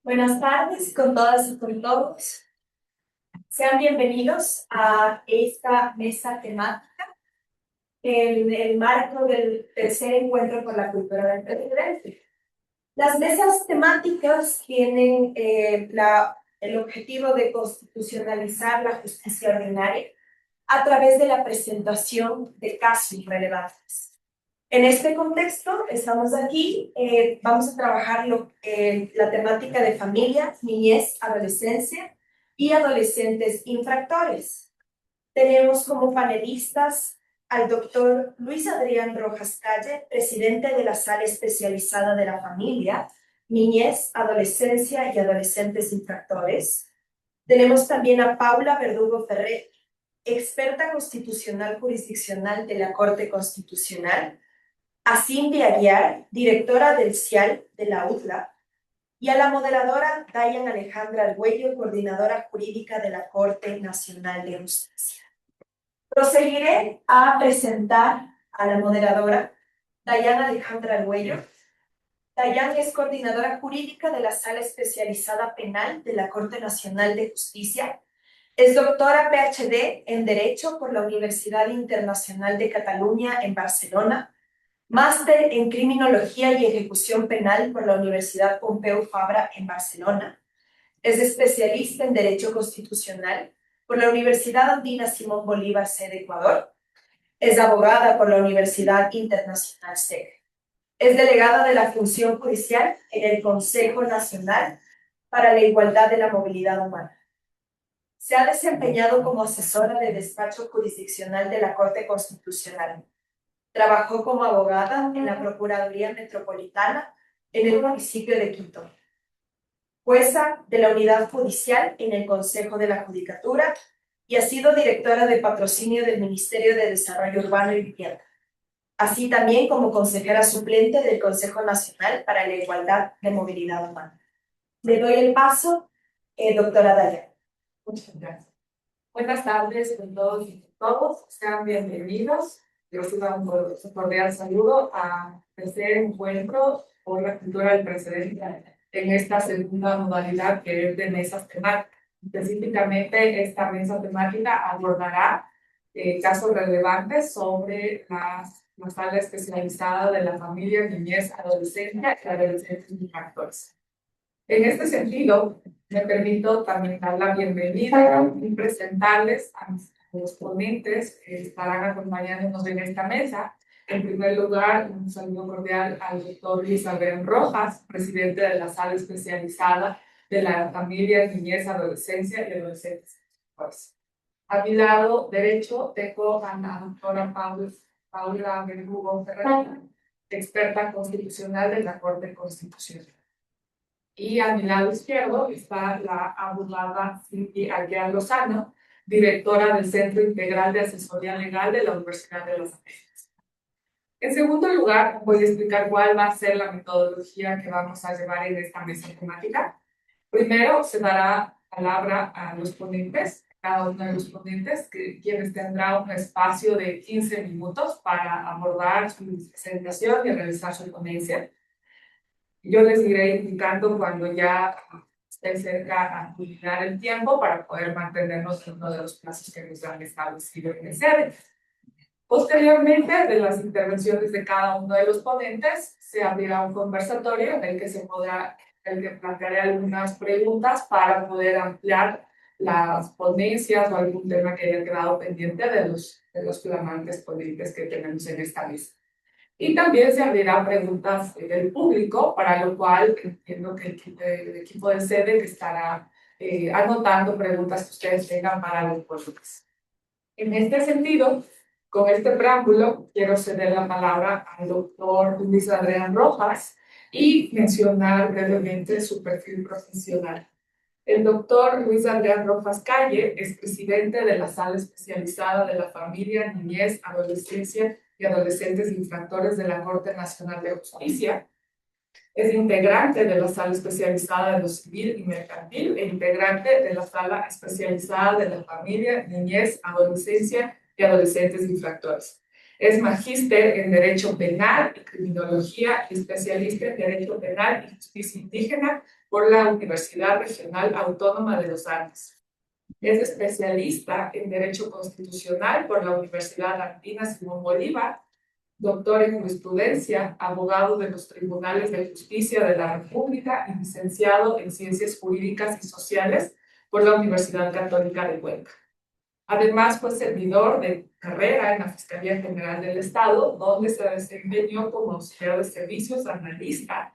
Buenas tardes con todas y con todos. Sean bienvenidos a esta mesa temática en el marco del tercer encuentro por la cultura del presidente. Las mesas temáticas tienen el objetivo de constitucionalizar la justicia ordinaria a través de la presentación de casos relevantes. En este contexto, estamos aquí, vamos a trabajar la temática de familia, niñez, adolescencia y adolescentes infractores. Tenemos como panelistas al doctor Luis Adrián Rojas Calle, presidente de la Sala Especializada de la Familia, Niñez, Adolescencia y Adolescentes Infractores. Tenemos también a Paula Verdugo Ferrer, experta constitucional jurisdiccional de la Corte Constitucional, a Cindy Aguiar, directora del CIAL de la UTLA, y a la moderadora Dayan Alejandra Argüello, coordinadora jurídica de la Corte Nacional de Justicia. Proseguiré a presentar a la moderadora Dayan Alejandra Argüello. Dayan es coordinadora jurídica de la Sala Especializada Penal de la Corte Nacional de Justicia. Es doctora PhD en Derecho por la Universidad Internacional de Cataluña en Barcelona, máster en Criminología y Ejecución Penal por la Universidad Pompeu Fabra en Barcelona. Es especialista en Derecho Constitucional por la Universidad Andina Simón Bolívar sede Ecuador. Es abogada por la Universidad Internacional SEC. Es delegada de la Función Judicial en el Consejo Nacional para la Igualdad de la Movilidad Humana. Se ha desempeñado como asesora de despacho jurisdiccional de la Corte Constitucional. Trabajó como abogada en la Procuraduría Metropolitana en el municipio de Quito. Jueza de la Unidad Judicial en el Consejo de la Judicatura y ha sido directora de patrocinio del Ministerio de Desarrollo Urbano y Vivienda, así también como consejera suplente del Consejo Nacional para la Igualdad de Movilidad Humana. Le doy el paso, doctora Dayan. Muchas gracias. Buenas tardes con todos y con todos. Sean bienvenidos. Reciban un cordial saludo a tercer encuentro por la cultura del precedente en esta segunda modalidad que es de mesas temáticas. Específicamente, esta mesa temática abordará casos relevantes sobre la sala especializada de la familia, niñez, adolescencia y adolescentes infractores. En este sentido, me permito también dar la bienvenida y presentarles a los ponentes que estarán acompañándonos en esta mesa. En primer lugar, un saludo cordial al doctor Luis Adrián Rojas, presidente de la Sala Especializada de la Familia, Niñez, Adolescencia y Adolescentes. Pues, a mi lado derecho tengo a la doctora Paula Verdugo Ferrer, experta constitucional de la Corte Constitucional. Y a mi lado izquierdo está la abogada Cindy Aguiar Lozano, directora del Centro Integral de Asesoría Legal de la Universidad de Los Ángeles. En segundo lugar, voy a explicar cuál va a ser la metodología que vamos a llevar en esta mesa temática. Primero, se dará palabra a los ponentes, cada uno de los ponentes, quienes tendrá un espacio de 15 minutos para abordar su presentación y realizar su ponencia. Yo les iré indicando cuando ya esté cerca a culminar el tiempo para poder mantenernos en uno de los plazos que nos han establecido en el sede. Posteriormente, de las intervenciones de cada uno de los ponentes, se abrirá un conversatorio en el que plantearé algunas preguntas para poder ampliar las ponencias o algún tema que haya quedado pendiente de los flamantes ponentes que tenemos en esta mesa. Y también se abrirán preguntas del público, para lo cual entiendo que el equipo de sede estará anotando preguntas que ustedes tengan para los ponentes. En este sentido, con este preámbulo, quiero ceder la palabra al doctor Luis Adrián Rojas y mencionar brevemente su perfil profesional. El doctor Luis Adrián Rojas Calle es presidente de la Sala Especializada de la Familia, Niñez, Adolescencia y Adolescentes Infractores de la Corte Nacional de Justicia. Es integrante de la Sala Especializada de lo Civil y Mercantil e integrante de la Sala Especializada de la Familia, Niñez, Adolescencia y Adolescentes Infractores. Es magíster en Derecho Penal y Criminología y especialista en Derecho Penal y Justicia Indígena por la Universidad Regional Autónoma de los Andes. Es especialista en Derecho Constitucional por la Universidad Andina Simón Bolívar, doctor en jurisprudencia, abogado de los Tribunales de Justicia de la República y licenciado en Ciencias Jurídicas y Sociales por la Universidad Católica de Cuenca. Además, fue servidor de carrera en la Fiscalía General del Estado, donde se desempeñó como auxiliar de servicios, analista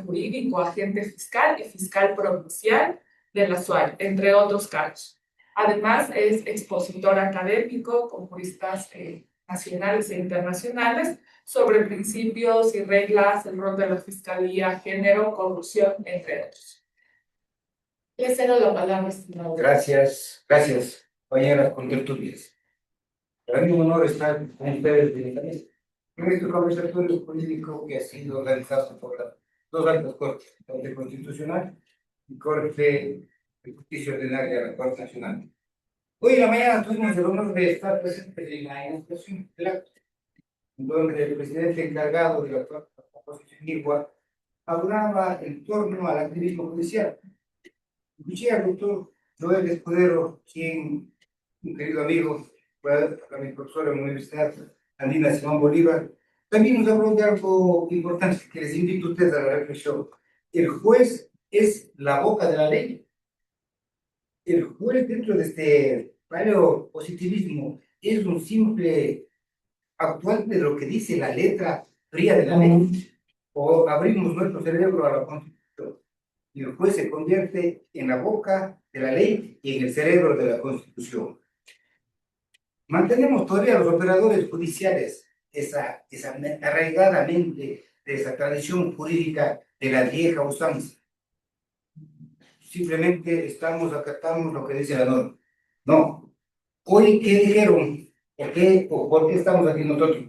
jurídico, agente fiscal y fiscal provincial de la SUAY, entre otros cargos. Además, es expositor académico con juristas nacionales e internacionales sobre principios y reglas, el rol de la fiscalía, género, corrupción, entre otros. Le cedo la palabra, estimado. Gracias, compañeras contertulias. Para mí es un honor estar con ustedes directamente en este conversatorio jurídico que ha sido organizado por las dos altas cortes, Corte Constitucional y Corte de Justicia Ordinaria de la Corte Nacional. Hoy en la mañana tuvimos el honor de estar presentes en la inauguración del acto, donde el presidente encargado de la proposición IGUA hablaba en torno al activismo judicial. Escuché al doctor Joel Escudero, quien, un querido amigo, fue mi profesor en la Universidad Andina Simón Bolívar, también nos habló de algo importante que les invito a ustedes a la reflexión. El juez es la boca de la ley. El juez, dentro de este paleopositivismo, es un simple actuante de lo que dice la letra fría de la ley. O abrimos nuestro cerebro a la Constitución y el juez se convierte en la boca de la ley y en el cerebro de la Constitución. Mantenemos todavía los operadores judiciales esa arraigada mente de esa tradición jurídica de la vieja usanza. Simplemente acatamos lo que dice la norma. No. Hoy, ¿qué dijeron? ¿Por qué estamos aquí nosotros?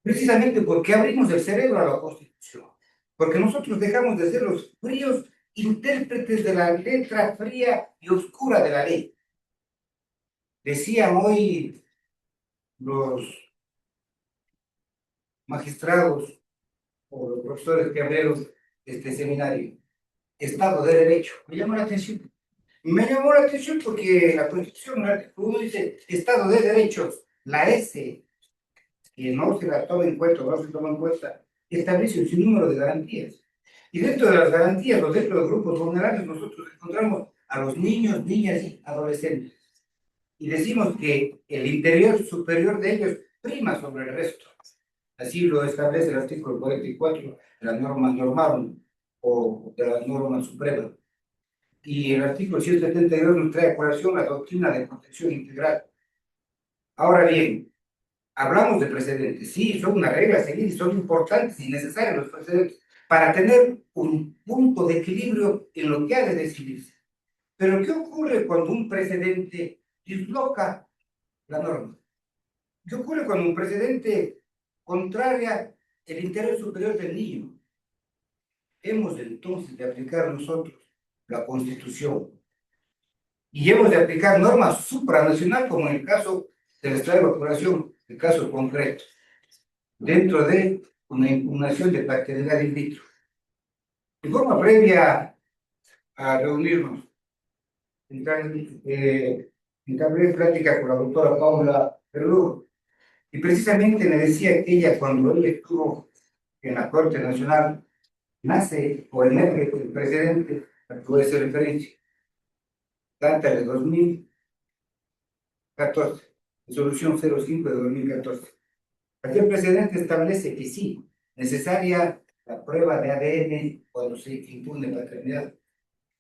Precisamente porque abrimos el cerebro a la Constitución. Porque nosotros dejamos de ser los fríos intérpretes de la letra fría y oscura de la ley. Decían hoy los magistrados o los profesores que abrieron este seminario, Estado de Derecho. Me llamó la atención. Me llamó la atención porque la Constitución, el artículo 1 dice Estado de Derecho, la S, que no se la toma en cuenta, no se toma en cuenta, establece un sinnúmero de garantías. Y dentro de las garantías, o dentro de grupos vulnerables, nosotros encontramos a los niños, niñas y adolescentes. Y decimos que el interior superior de ellos prima sobre el resto. Así lo establece el artículo 44 de la norma normal o de la norma suprema. Y el artículo 172 nos trae a colación la doctrina de protección integral. Ahora bien, hablamos de precedentes. Sí, son una regla a seguir y son importantes y necesarios los precedentes para tener un punto de equilibrio en lo que ha de decidirse. Pero ¿qué ocurre cuando un precedente disloca la norma? ¿Qué ocurre cuando un precedente contraria el interés superior del niño? Hemos entonces de aplicar nosotros la Constitución y hemos de aplicar normas supranacionales como en el caso del estado de vacunación, el caso concreto, dentro de una impugnación de paternidad in vitro. De forma previa a reunirnos, entablé plática con la doctora Paula Perú, y precisamente me decía que ella, cuando él estuvo en la Corte Nacional, nace o emerge el precedente al que voy a hacer referencia. Data de 2014, resolución 05 de 2014. Aquí el precedente establece que sí, necesaria la prueba de ADN cuando se impune paternidad.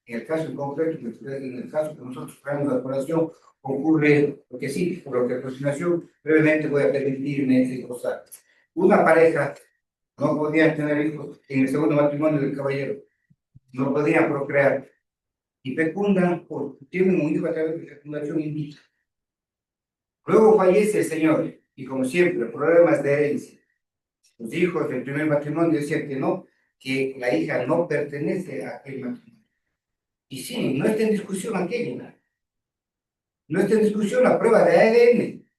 En el caso en concreto, en el caso que nosotros traemos a colación, ocurre lo que sí, por lo que a continuación brevemente voy a permitirme esbozar. Una pareja no podía tener hijos en el segundo matrimonio del caballero. no podían procrear y fecundan, tienen un hijo a través de fecundación in vitro. Luego fallece el señor y como siempre, problemas de herencia. Los hijos del primer matrimonio decían que no, que la hija no pertenece a aquel matrimonio. Y sí, no está en discusión aquello, no está en discusión la prueba de ADN,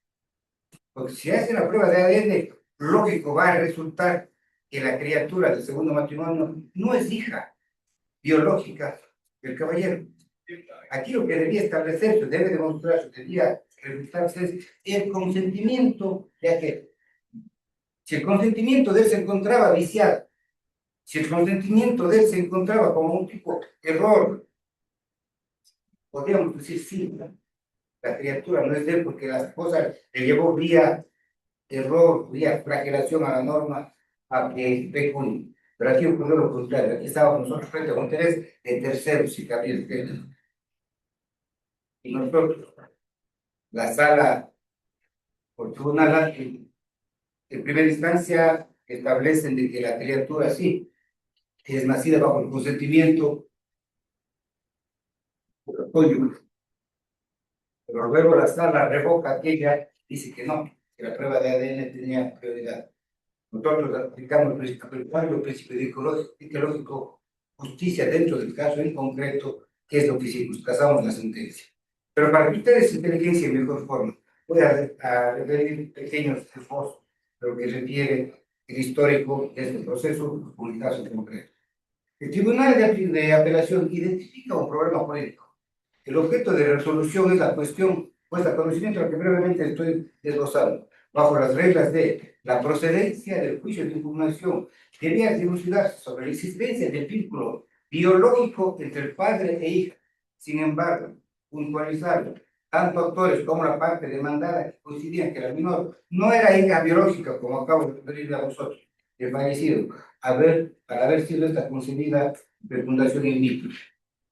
porque si hacen la prueba de ADN, lógico va a resultar que la criatura del segundo matrimonio no es hija biológica del caballero. Aquí lo que debía establecerse, debe demostrarse, debía resultarse es el consentimiento de aquel. Si el consentimiento de él se encontraba viciado, si el consentimiento de él se encontraba como un tipo de error, podríamos decir sí, ¿no? La criatura no es de él porque la esposa le llevó vía error, vía flagelación a la norma a que fecunde. Pero aquí ocurrió lo contrario, aquí estábamos nosotros frente a un interés de terceros y cabriles. Y nosotros, la sala por tribunal en primera instancia establecen de que la criatura sí es nacida bajo el consentimiento del cónyuge. Pero luego la sala revoca aquella, dice que no, que la prueba de ADN tenía prioridad. Nosotros aplicamos el principio de lógico justicia dentro del caso en concreto, que es lo que hicimos, casamos la sentencia. Pero para que ustedes inteligiencien mejor forma, voy a referir pequeños esfuerzos de lo que refiere el histórico de este proceso con el caso concreto. El Tribunal de Apelación identifica un problema político. El objeto de resolución es la cuestión puesta a conocimiento, a la que brevemente estoy desglosando. Bajo las reglas de la procedencia del juicio de impugnación, debía dilucidarse sobre la existencia del vínculo biológico entre el padre e hija. Sin embargo, puntualizarlo, tanto autores como la parte demandada coincidían que la menor no era hija biológica, como acabo de referirle a vosotros, el fallecido, al haber sido esta concebida de fundación in vitro.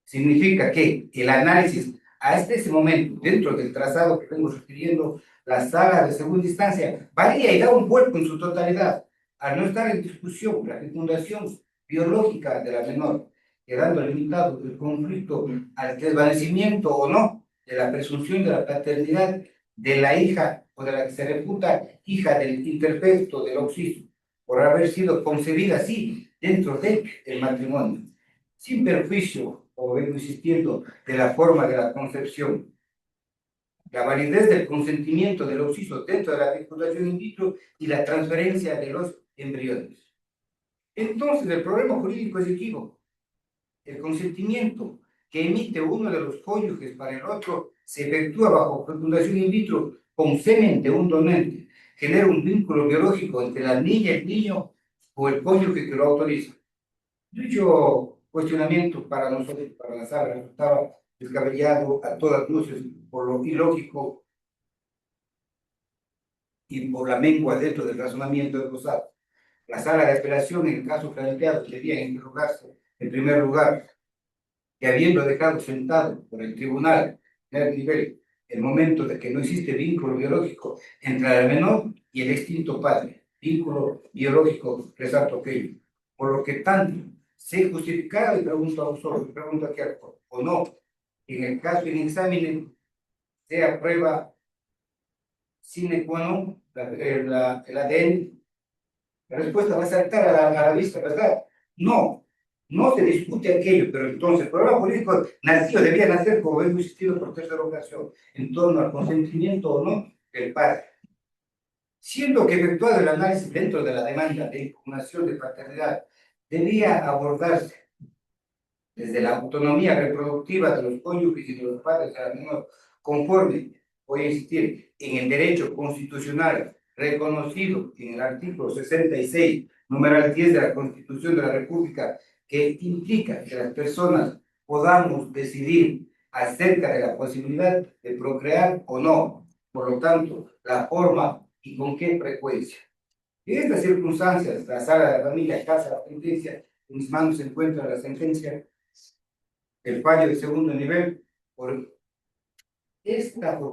Significa que el análisis hasta ese momento, dentro del trazado que vengo refiriendo, la sala de segunda instancia varía y da un vuelco en su totalidad, al no estar en discusión la fecundación biológica de la menor, quedando limitado el conflicto al desvanecimiento o no de la presunción de la paternidad de la hija o de la que se reputa hija del interfecto del occiso, por haber sido concebida así dentro del matrimonio, sin perjuicio, como vengo insistiendo, de la forma de la concepción. La validez del consentimiento de los hijos dentro de la fecundación in vitro y la transferencia de los embriones. Entonces, el problema jurídico es equívoco. El consentimiento que emite uno de los cónyuges para el otro se efectúa bajo fecundación in vitro con semen de un donante. Genera un vínculo biológico entre la niña, el niño o el cónyuge que lo autoriza. Dicho cuestionamiento para nosotros, para la sala, resultaba descabellado a todas luces por lo ilógico y por la mengua dentro del razonamiento del Rosado. La sala de apelación, en el caso planteado, debía interrogarse, en primer lugar, que habiendo dejado sentado por el tribunal en el nivel el momento de que no existe vínculo biológico entre el menor y el extinto padre, vínculo biológico, resalto aquello, por lo que tanto se justificado, y pregunto a vosotros, pregunto aquí o no, en el caso en examen sea prueba sine qua non, el ADN, la respuesta va a saltar a la vista, ¿verdad? No, no se discute aquello, pero entonces el problema político debía nacer, como hemos insistido por tercera ocasión, en torno al consentimiento o no del padre. Siendo que efectuado el análisis dentro de la demanda de impugnación de paternidad, debía abordarse desde la autonomía reproductiva de los cónyuges y de los padres de la menor, conforme, voy a insistir, en el derecho constitucional reconocido en el artículo 66, numeral 10 de la Constitución de la República, que implica que las personas podamos decidir acerca de la posibilidad de procrear o no, por lo tanto, la forma y con qué frecuencia. En estas circunstancias, la sala de la familia casa la sentencia, en mis manos se encuentra la sentencia, el fallo de segundo nivel, por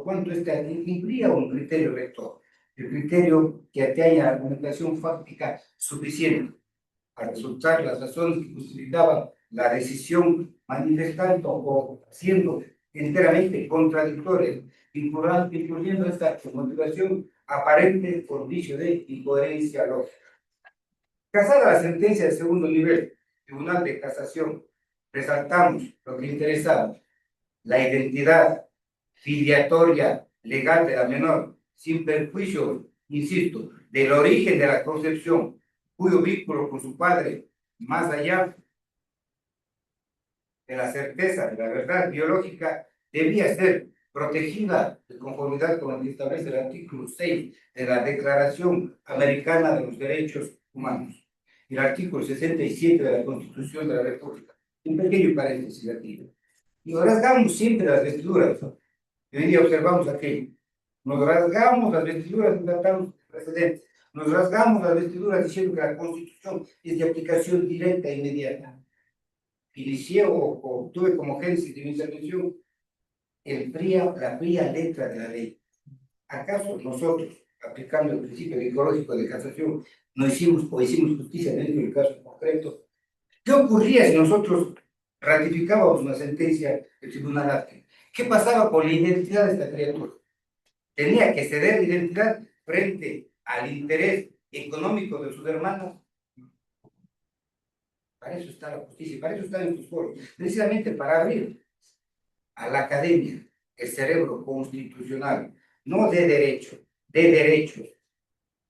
cuanto esta incluía un criterio rector, el criterio que atañe a la argumentación fáctica suficiente, a resultar las razones que justificaban la decisión manifestando o siendo enteramente contradictoria, incluyendo esta motivación aparente por vicio de incoherencia lógica. Casada la sentencia de segundo nivel, Tribunal de Casación, resaltamos lo que interesaba, la identidad filiatoria legal de la menor, sin perjuicio, insisto, del origen de la concepción, cuyo vínculo con su padre, más allá de la certeza de la verdad biológica, debía ser protegida de conformidad con lo que establece el artículo 6 de la Declaración Americana de los Derechos Humanos y el artículo 67 de la Constitución de la República. Un pequeño paréntesis aquí. Y rasgamos siempre las vestiduras, ¿no? Y hoy día observamos aquello. Nos rasgamos las vestiduras y tratamos precedentes. Nos rasgamos las vestiduras diciendo que la Constitución es de aplicación directa e inmediata. Inicié o tuve como génesis de mi intervención la fría letra de la ley. ¿Acaso nosotros, aplicando el principio ecológico de casación, no hicimos o hicimos justicia dentro del caso concreto? ¿Qué ocurría si nosotros ratificábamos una sentencia del Tribunal Arte? ¿Qué pasaba con la identidad de esta criatura? ¿Tenía que ceder la identidad frente al interés económico de sus hermanos? Para eso está la justicia, para eso están estos foros, precisamente para abrir a la academia el cerebro constitucional, no de derecho, de derechos.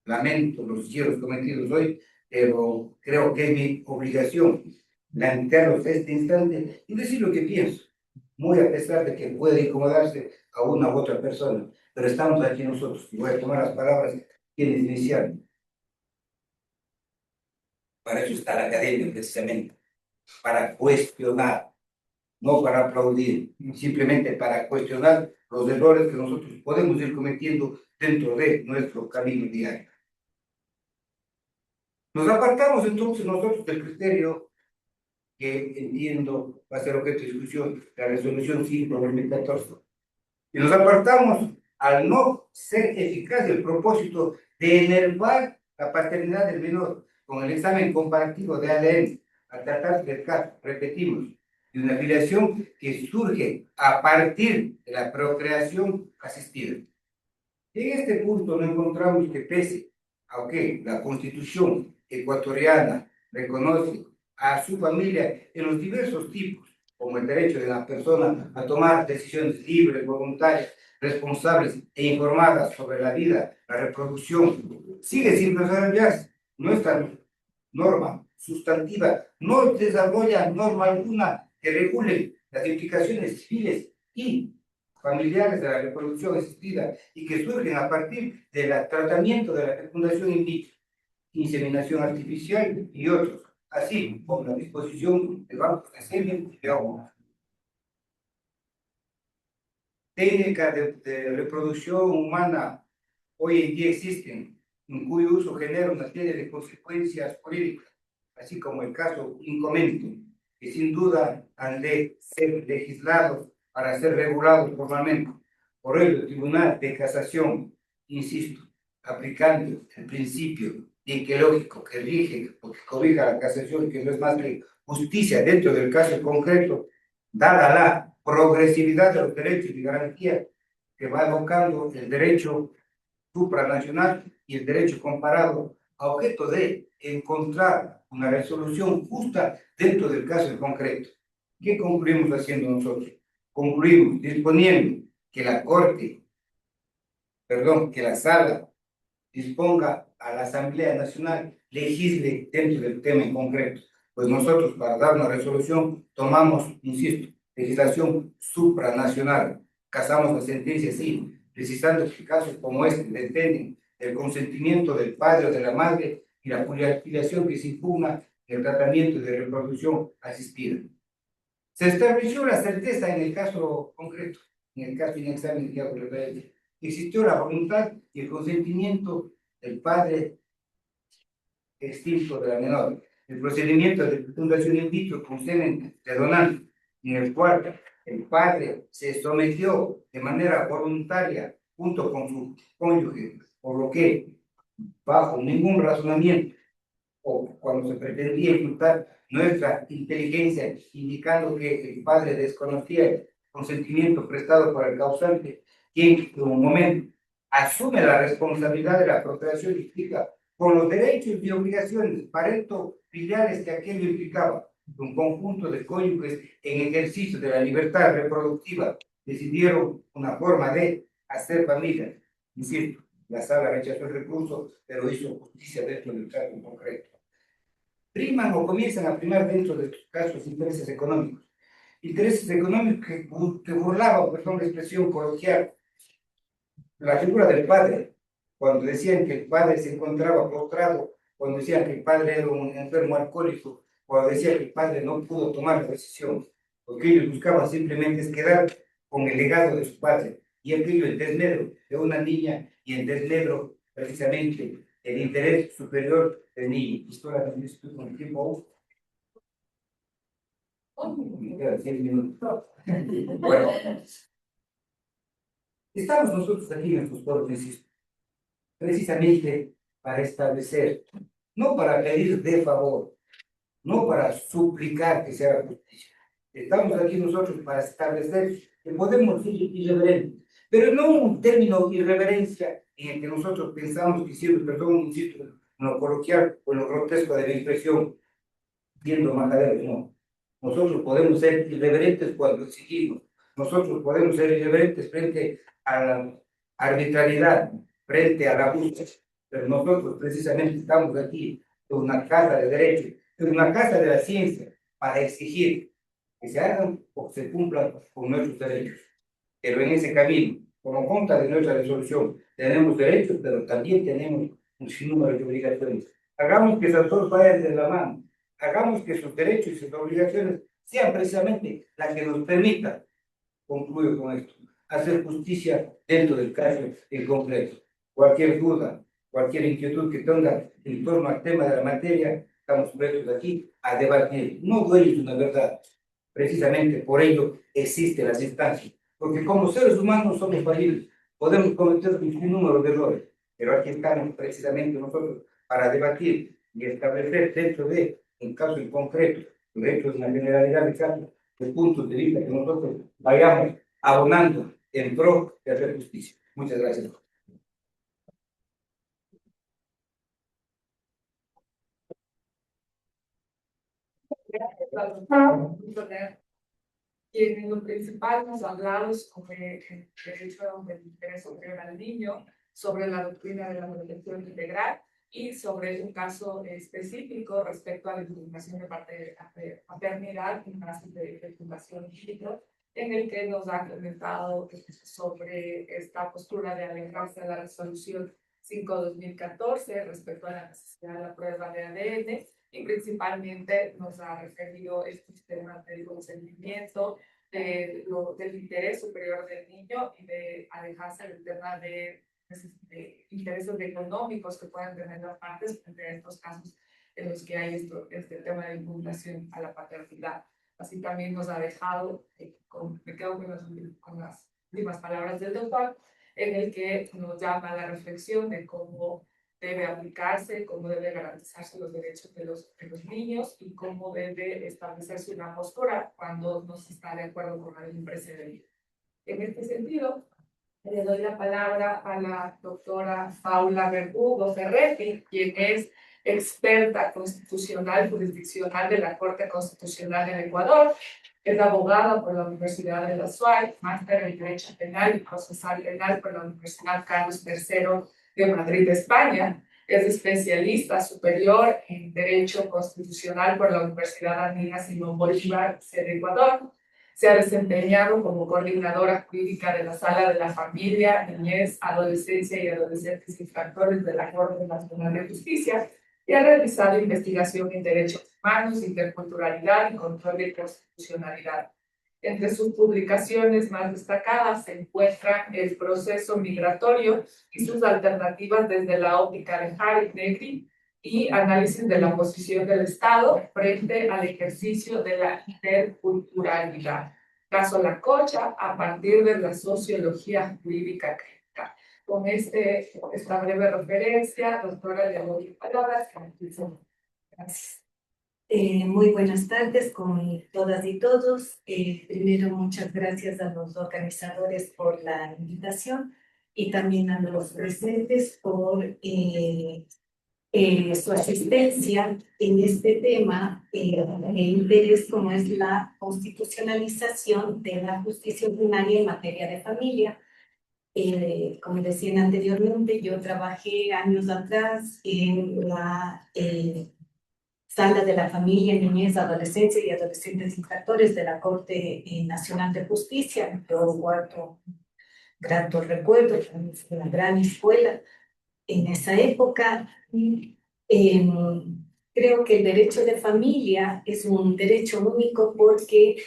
Lamento los hierros cometidos hoy, pero creo que es mi obligación plantearlos a este instante y decir lo que pienso, muy a pesar de que puede incomodarse a una u otra persona, pero estamos aquí nosotros, y voy a tomar las palabras quienes iniciaron. Para eso está la academia, precisamente, para cuestionar, no para aplaudir, simplemente para cuestionar los errores que nosotros podemos ir cometiendo dentro de nuestro camino diario. Nos apartamos entonces nosotros del criterio que entiendo va a ser objeto de discusión, la resolución 5 de 2014. Y nos apartamos al no ser eficaz el propósito de enervar la paternidad del menor con el examen comparativo de ADN, al tratarse del caso, repetimos, de una filiación que surge a partir de la procreación asistida. En este punto no encontramos que pese a que la Constitución ecuatoriana reconoce a su familia en los diversos tipos, como el derecho de la persona a tomar decisiones libres, voluntarias, responsables e informadas sobre la vida, la reproducción, sigue sin desarrollarse. Nuestra norma sustantiva no desarrolla norma alguna que regule las implicaciones civiles y familiares de la reproducción asistida y que surgen a partir del tratamiento de la fecundación in vitro, inseminación artificial y otros, así como la disposición de bancos de semen y de agua. Técnicas de reproducción humana hoy en día existen, en cuyo uso genera una serie de consecuencias jurídicas, así como el caso incomento, que sin duda han de ser legislados para ser regulados formalmente. Por ello, el Tribunal de Casación, insisto, aplicando el principio lógico que rige o que cobija la casación, que no es más que justicia dentro del caso concreto, dada la progresividad de los derechos y garantía que va evocando el derecho supranacional y el derecho comparado a objeto de encontrar una resolución justa dentro del caso en concreto. ¿Qué concluimos haciendo nosotros? Concluimos disponiendo que la Corte, que la Sala disponga a la Asamblea Nacional legisle dentro del tema en concreto. Pues nosotros, para dar una resolución, tomamos, insisto, legislación supranacional. Casamos la sentencia así, precisando que casos como este dependen del consentimiento del padre o de la madre y la filiación que se impugna el tratamiento de reproducción asistida. Se estableció la certeza en el caso concreto, en el caso de un examen que hago referencia. Existió la voluntad y el consentimiento del padre extinto de la menor. El procedimiento de fecundación in vitro con semen de donante, en el cual el padre se sometió de manera voluntaria junto con su cónyuge, por lo que, bajo ningún razonamiento, o cuando se pretendía imputar nuestra inteligencia, indicando que el padre desconocía el consentimiento prestado por el causante, quien en un momento asume la responsabilidad de la procreación implica con los derechos y obligaciones parento-filiales que aquello implicaba, un conjunto de cónyuges en ejercicio de la libertad reproductiva decidieron una forma de hacer familia. Insisto, la sala rechazó el recurso, pero hizo justicia dentro del caso en concreto. Priman o comienzan a primar dentro de estos casos intereses económicos que burlaban, perdón, la expresión coloquial, la figura del padre, cuando decían que el padre se encontraba postrado, cuando decían que el padre era un enfermo alcohólico, cuando decían que el padre no pudo tomar la decisión, porque ellos buscaban simplemente es quedar con el legado de su padre, y aquello en desmedro de una niña y en desmedro precisamente el interés superior del niño. Esto la estoy con el tiempo. Me quedan 100 minutos. Bueno, estamos nosotros aquí en estos foros, insisto, precisamente para establecer, no para pedir de favor, no para suplicar que se haga justicia. Estamos aquí nosotros para establecer que podemos ser irreverentes, pero no un término irreverencia en el que nosotros pensamos que siempre, perdón, insisto, en lo coloquial o en lo grotesco de la expresión, viendo majaderos, no. Nosotros podemos ser irreverentes cuando exigimos. Nosotros podemos ser irreverentes frente a la arbitrariedad, frente al abuso. Pero nosotros precisamente estamos aquí en una casa de derecho, en una casa de la ciencia, para exigir que se hagan o que se cumplan con nuestros derechos. Pero en ese camino, como consta de nuestra resolución, tenemos derechos, pero también tenemos un sinnúmero de obligaciones. Hagamos que esas dos vayan de la mano. Hagamos que sus derechos y sus obligaciones sean precisamente las que nos permitan, concluyo con esto, hacer justicia dentro del caso en concreto. Cualquier duda, cualquier inquietud que tenga en torno al tema de la materia, estamos prestos aquí a debatir. No duele una verdad. Precisamente por ello existen las instancias. Porque como seres humanos somos falibles, podemos cometer un número de errores, pero aquí estamos precisamente nosotros para debatir y establecer dentro de un caso en concreto, dentro de una generalidad de casos, de puntos de vista que nosotros vayamos abonando en pro de hacer justicia. Muchas gracias. Quien en lo principal nos ha hablado sobre el derecho del interés superior al niño, sobre la doctrina de la protección integral y sobre un caso específico respecto a la impugnación de paternidad en casos de fecundación in vitro, en el que nos ha comentado sobre esta postura de alejarse de la resolución 5/2014 respecto a la necesidad de la prueba de ADN, y principalmente nos ha referido estos temas del consentimiento, del interés superior del niño y de alejarse del tema de intereses económicos que puedan tener las partes frente a estos casos en los que hay este tema de vinculación a la paternidad. Así también nos ha dejado, me quedo con las últimas palabras del doctor, en el que nos llama a la reflexión de cómo debe aplicarse, cómo debe garantizarse los derechos de los niños y cómo debe establecerse una postura cuando no se está de acuerdo con algún precedente. En este sentido, le doy la palabra a la doctora Paula Verdugo Ferretti, quien es experta constitucional jurisdiccional de la Corte Constitucional del Ecuador, es abogada por la Universidad de la SUAY, máster en Derecho Penal y Procesal Penal por la Universidad Carlos III de Madrid, España. Es especialista superior en Derecho Constitucional por la Universidad Andina Simón Bolívar, sede Ecuador. Se ha desempeñado como coordinadora jurídica de la Sala de la Familia, Niñez, Adolescencia y Adolescentes Infractores de la Corte Nacional de Justicia y ha realizado investigación en derechos humanos, interculturalidad y control de constitucionalidad. Entre sus publicaciones más destacadas se encuentran El proceso migratorio y sus alternativas desde la óptica de Harry Negri y Análisis de la posición del Estado frente al ejercicio de la interculturalidad. Caso La Cocha, a partir de la sociología jurídica crítica. Con esta breve referencia, doctora, le doy palabras. Gracias. Muy buenas tardes con todas y todos. Primero, muchas gracias a los organizadores por la invitación y también a los presentes por su asistencia en este tema de interés como es la constitucionalización de la justicia ordinaria en materia de familia. Como decían anteriormente, yo trabajé años atrás en la Sala de la Familia, Niñez, Adolescencia y Adolescentes Infractores de la Corte Nacional de Justicia. Yo guardo gratos recuerdos, fue una gran escuela en esa época. Creo que el derecho de familia es un derecho único porque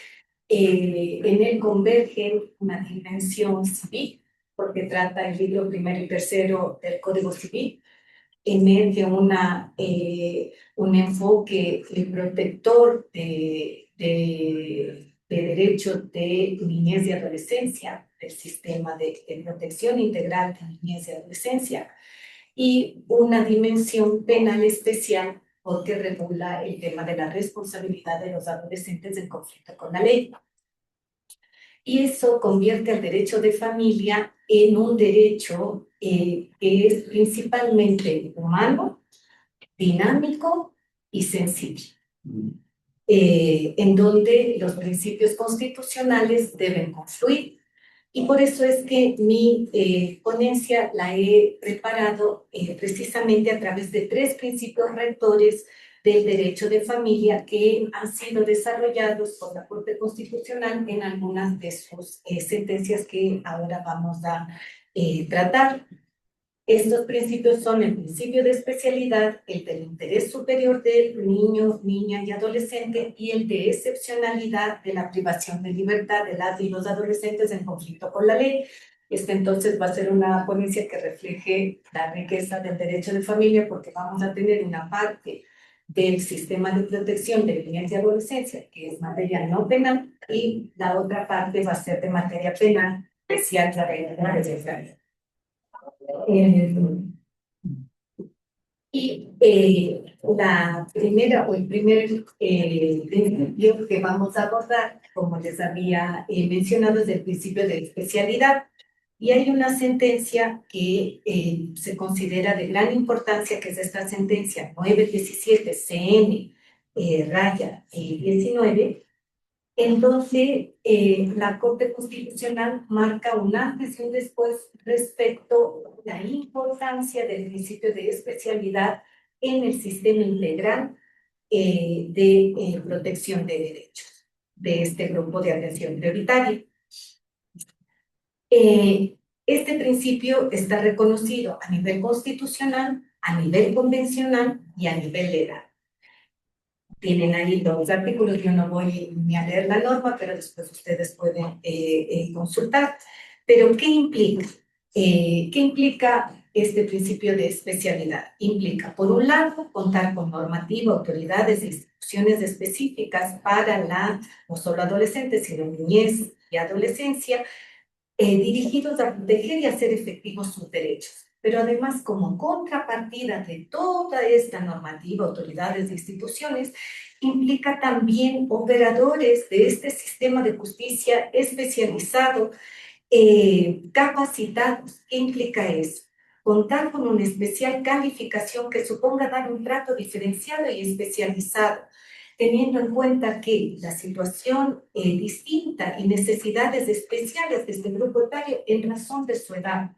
en él convergen una dimensión civil, porque trata el libro primero y tercero del Código Civil, emerge un enfoque protector de derechos de niñez y adolescencia, del sistema de protección integral de niñez y adolescencia, y una dimensión penal especial porque regula el tema de la responsabilidad de los adolescentes en conflicto con la ley. Y eso convierte al derecho de familia en un derecho que es principalmente humano, dinámico y sensible, en donde los principios constitucionales deben confluir. Y por eso es que mi ponencia la he preparado precisamente a través de 3 principios rectores del derecho de familia que han sido desarrollados por la Corte Constitucional en algunas de sus sentencias que ahora vamos a tratar. Estos principios son el principio de especialidad, el del interés superior del niño, niña y adolescente y el de excepcionalidad de la privación de libertad de las y los adolescentes en conflicto con la ley. Entonces va a ser una ponencia que refleje la riqueza del derecho de familia porque vamos a tener una parte del sistema de protección de niñez y adolescencia que es materia no penal y la otra parte va a ser de materia penal especial la necesaria. La primera o el primer principio que vamos a abordar, como les había mencionado, es el principio de especialidad. Y hay una sentencia que se considera de gran importancia, que es esta sentencia 917 CN raya 19, en donde la Corte Constitucional marca un antes y un después respecto a la importancia del principio de especialidad en el sistema integral de protección de derechos de este grupo de atención prioritaria. Este principio está reconocido a nivel constitucional, a nivel convencional y a nivel legal. Tienen ahí los artículos, yo no voy ni a leer la norma, pero después ustedes pueden consultar. Pero, ¿qué implica? ¿Qué implica este principio de especialidad? Implica, por un lado, contar con normativa, autoridades e instituciones específicas para no solo adolescentes, sino niñez y adolescencia, dirigidos a proteger y hacer efectivos sus derechos. Pero además, como contrapartida de toda esta normativa, autoridades e instituciones, implica también operadores de este sistema de justicia especializado, capacitados. ¿Qué implica eso? Contar con una especial calificación que suponga dar un trato diferenciado y especializado, teniendo en cuenta que la situación distinta y necesidades especiales de este grupo etario en razón de su edad.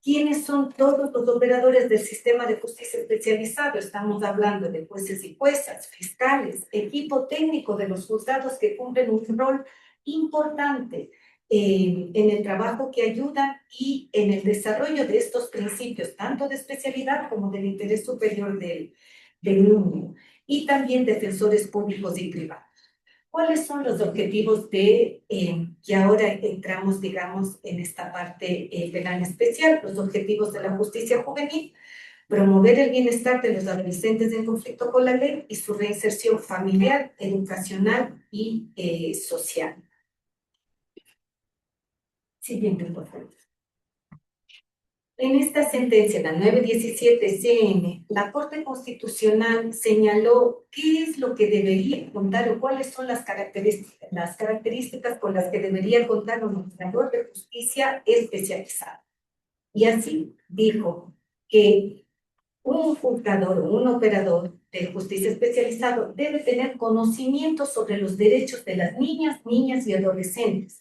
¿Quiénes son todos los operadores del sistema de justicia especializado? Estamos hablando de jueces y juezas, fiscales, equipo técnico de los juzgados que cumplen un rol importante en el trabajo que ayudan y en el desarrollo de estos principios, tanto de especialidad como del interés superior del niño, y también defensores públicos y privados. ¿Cuáles son los objetivos que ahora entramos, digamos, en esta parte penal especial? Los objetivos de la justicia juvenil: promover el bienestar de los adolescentes en conflicto con la ley y su reinserción familiar, educacional y social. Siguiente, por favor. En esta sentencia, la 917 CN, la Corte Constitucional señaló qué es lo que debería contar o cuáles son las características con las que debería contar un operador de justicia especializado. Y así dijo que un juzgador o un operador de justicia especializado debe tener conocimiento sobre los derechos de las niñas y adolescentes.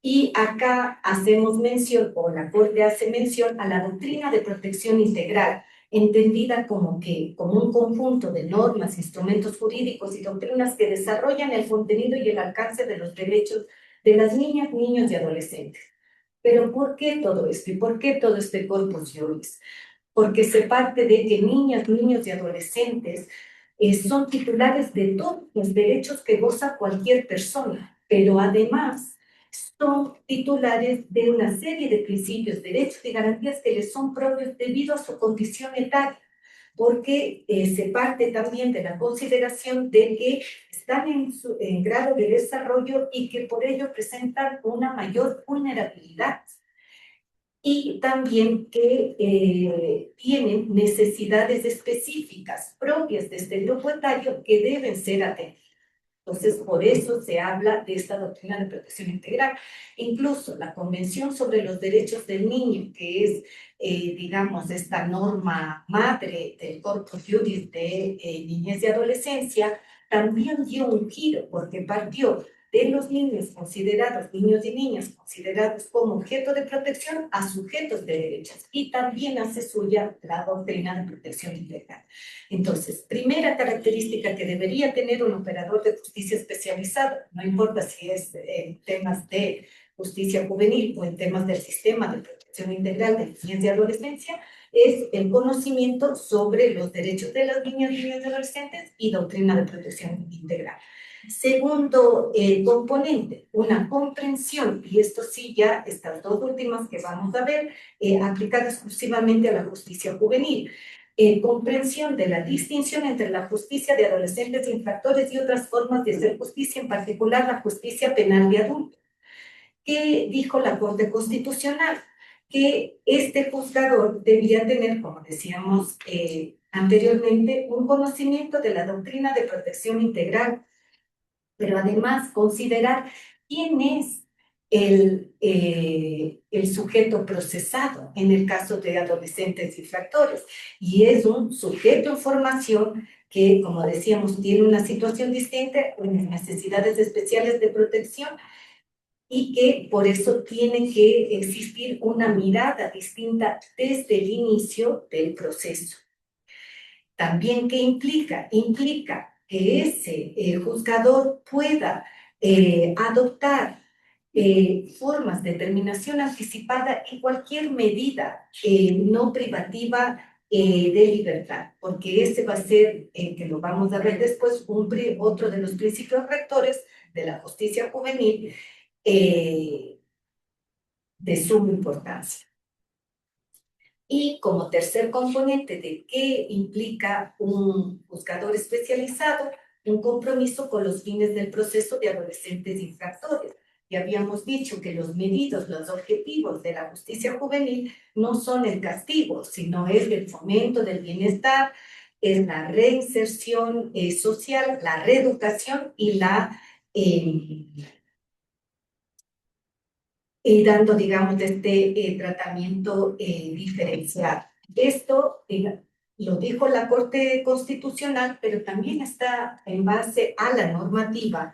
Y acá hacemos mención, o la Corte hace mención, a la doctrina de protección integral, entendida como un conjunto de normas, instrumentos jurídicos y doctrinas que desarrollan el contenido y el alcance de los derechos de las niñas, niños y adolescentes. Pero ¿por qué todo esto? ¿Y por qué todo este corpus juris? Porque se parte de que niñas, niños y adolescentes son titulares de todos los derechos que goza cualquier persona, pero además son titulares de una serie de principios, derechos y garantías que les son propios debido a su condición etaria, porque se parte también de la consideración de que están en grado de desarrollo y que por ello presentan una mayor vulnerabilidad. Y también que tienen necesidades específicas propias de este grupo etario que deben ser atendidas. Entonces, por eso se habla de esta doctrina de protección integral. Incluso la Convención sobre los Derechos del Niño, que es, digamos, esta norma madre del Corpus Juris de niñez y adolescencia, también dio un giro, porque partió de los niños considerados, niños y niñas considerados como objeto de protección a sujetos de derechos, y también hace suya la doctrina de protección integral. Entonces, primera característica que debería tener un operador de justicia especializado, no importa si es en temas de justicia juvenil o en temas del sistema de protección integral de niñez y adolescencia, es el conocimiento sobre los derechos de las niñas, niños y adolescentes y doctrina de protección integral. Segundo componente, una comprensión, y esto sí ya estas dos últimas que vamos a ver, aplicadas exclusivamente a la justicia juvenil. Comprensión de la distinción entre la justicia de adolescentes infractores y otras formas de hacer justicia, en particular la justicia penal de adultos. ¿Qué dijo la Corte Constitucional? Que este juzgador debía tener, como decíamos anteriormente, un conocimiento de la doctrina de protección integral, pero además considerar quién es el sujeto procesado en el caso de adolescentes infractores. Y es un sujeto en formación que, como decíamos, tiene una situación distinta, unas necesidades especiales de protección, y que por eso tiene que existir una mirada distinta desde el inicio del proceso. También, ¿qué implica? Implica que ese juzgador pueda adoptar formas de determinación anticipada y cualquier medida no privativa de libertad, porque ese va a ser, que lo vamos a ver después, otro de los principios rectores de la justicia juvenil de suma importancia. Y como tercer componente de qué implica un juzgador especializado, un compromiso con los fines del proceso de adolescentes infractores. Ya habíamos dicho que los medidos, los objetivos de la justicia juvenil no son el castigo, sino es el fomento del bienestar, es la reinserción social, la reeducación y la dando, digamos, este tratamiento diferenciado. Esto lo dijo la Corte Constitucional, pero también está en base a la normativa,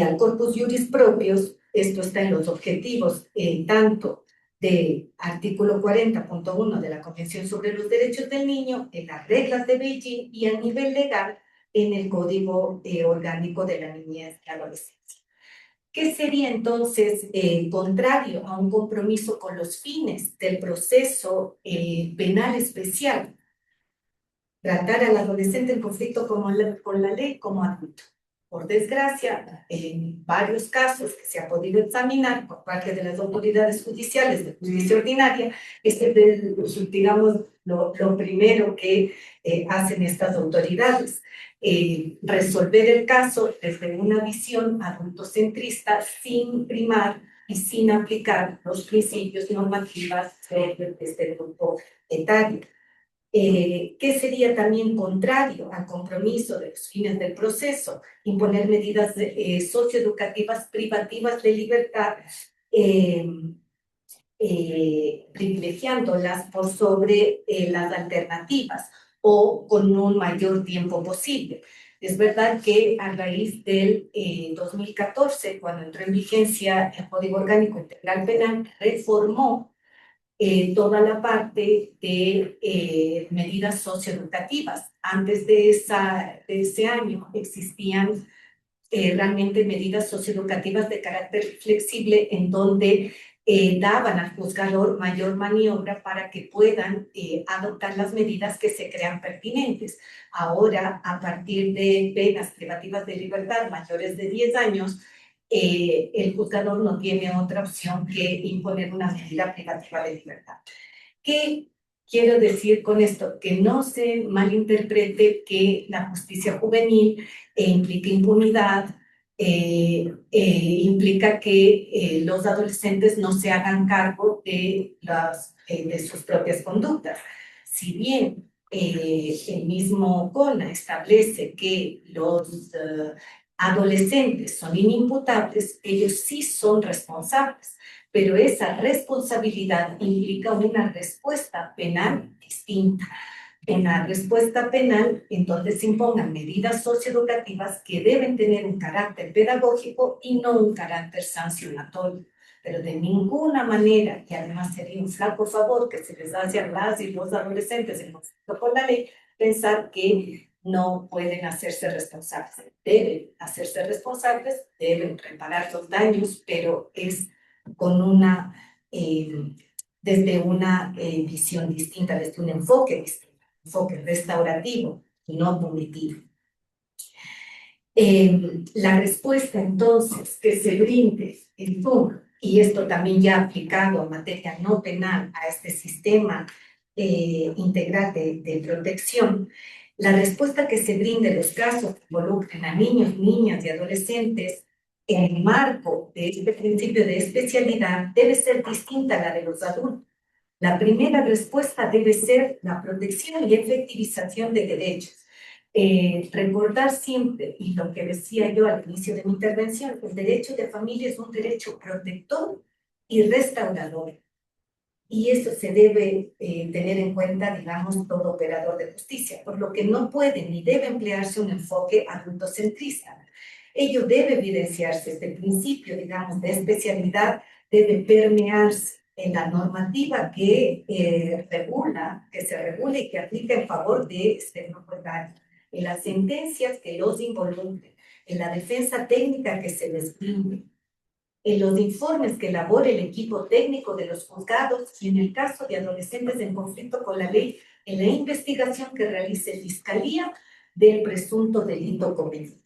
al corpus juris propios. Esto está en los objetivos, tanto del artículo 40.1 de la Convención sobre los Derechos del Niño, en las reglas de Beijing y a nivel legal en el Código Orgánico de la Niñez y Adolescencia. ¿Qué sería entonces contrario a un compromiso con los fines del proceso penal especial? Tratar al adolescente en conflicto con la ley como adulto. Por desgracia, en varios casos que se ha podido examinar por parte de las autoridades judiciales de justicia ordinaria, este es, digamos, lo primero que hacen estas autoridades. resolver el caso desde una visión adultocentrista sin primar y sin aplicar los principios normativos de este grupo etario. ¿Qué sería también contrario al compromiso de los fines del proceso? Imponer medidas socioeducativas privativas de libertad, privilegiándolas por sobre las alternativas o con un mayor tiempo posible. Es verdad que a raíz del 2014, cuando entró en vigencia el Código Orgánico Integral Penal, reformó toda la parte de medidas socioeducativas. Antes de ese año existían realmente medidas socioeducativas de carácter flexible en donde daban al juzgador mayor maniobra para que puedan adoptar las medidas que se crean pertinentes. Ahora, a partir de penas privativas de libertad mayores de 10 años, el juzgador no tiene otra opción que imponer una medida privativa de libertad. ¿Qué quiero decir con esto? Que no se malinterprete que la justicia juvenil implica impunidad, implica que los adolescentes no se hagan cargo de sus propias conductas. Si bien el mismo CONA establece que los adolescentes son inimputables, ellos sí son responsables, pero esa responsabilidad implica una respuesta penal distinta. En la respuesta penal, entonces se impongan medidas socioeducativas que deben tener un carácter pedagógico y no un carácter sancionatorio. Pero de ninguna manera, y además sería un flaco favor que se les hace a las y los adolescentes en conflicto con la ley, pensar que no pueden hacerse responsables. Deben hacerse responsables, deben reparar los daños, pero es con una, desde una visión distinta, desde un enfoque distinto, enfoque restaurativo y no punitivo. La respuesta entonces que se brinde en FUNC, y esto también ya aplicado a materia no penal a este sistema integral de protección, la respuesta que se brinde en los casos que involucren a niños, niñas y adolescentes en el marco de este principio de especialidad debe ser distinta a la de los adultos. La primera respuesta debe ser la protección y efectivización de derechos. Recordar siempre, y lo que decía yo al inicio de mi intervención, el derecho de familia es un derecho protector y restaurador. Y eso se debe tener en cuenta, digamos, todo operador de justicia, por lo que no puede ni debe emplearse un enfoque adultocentrista. Ello debe evidenciarse, este principio, digamos, de especialidad debe permearse en la normativa que se regula y que aplica en favor de este grupo etario, en las sentencias que los involucren, en la defensa técnica que se les brinde, en los informes que elabore el equipo técnico de los juzgados y en el caso de adolescentes en conflicto con la ley, en la investigación que realice Fiscalía del presunto delito cometido.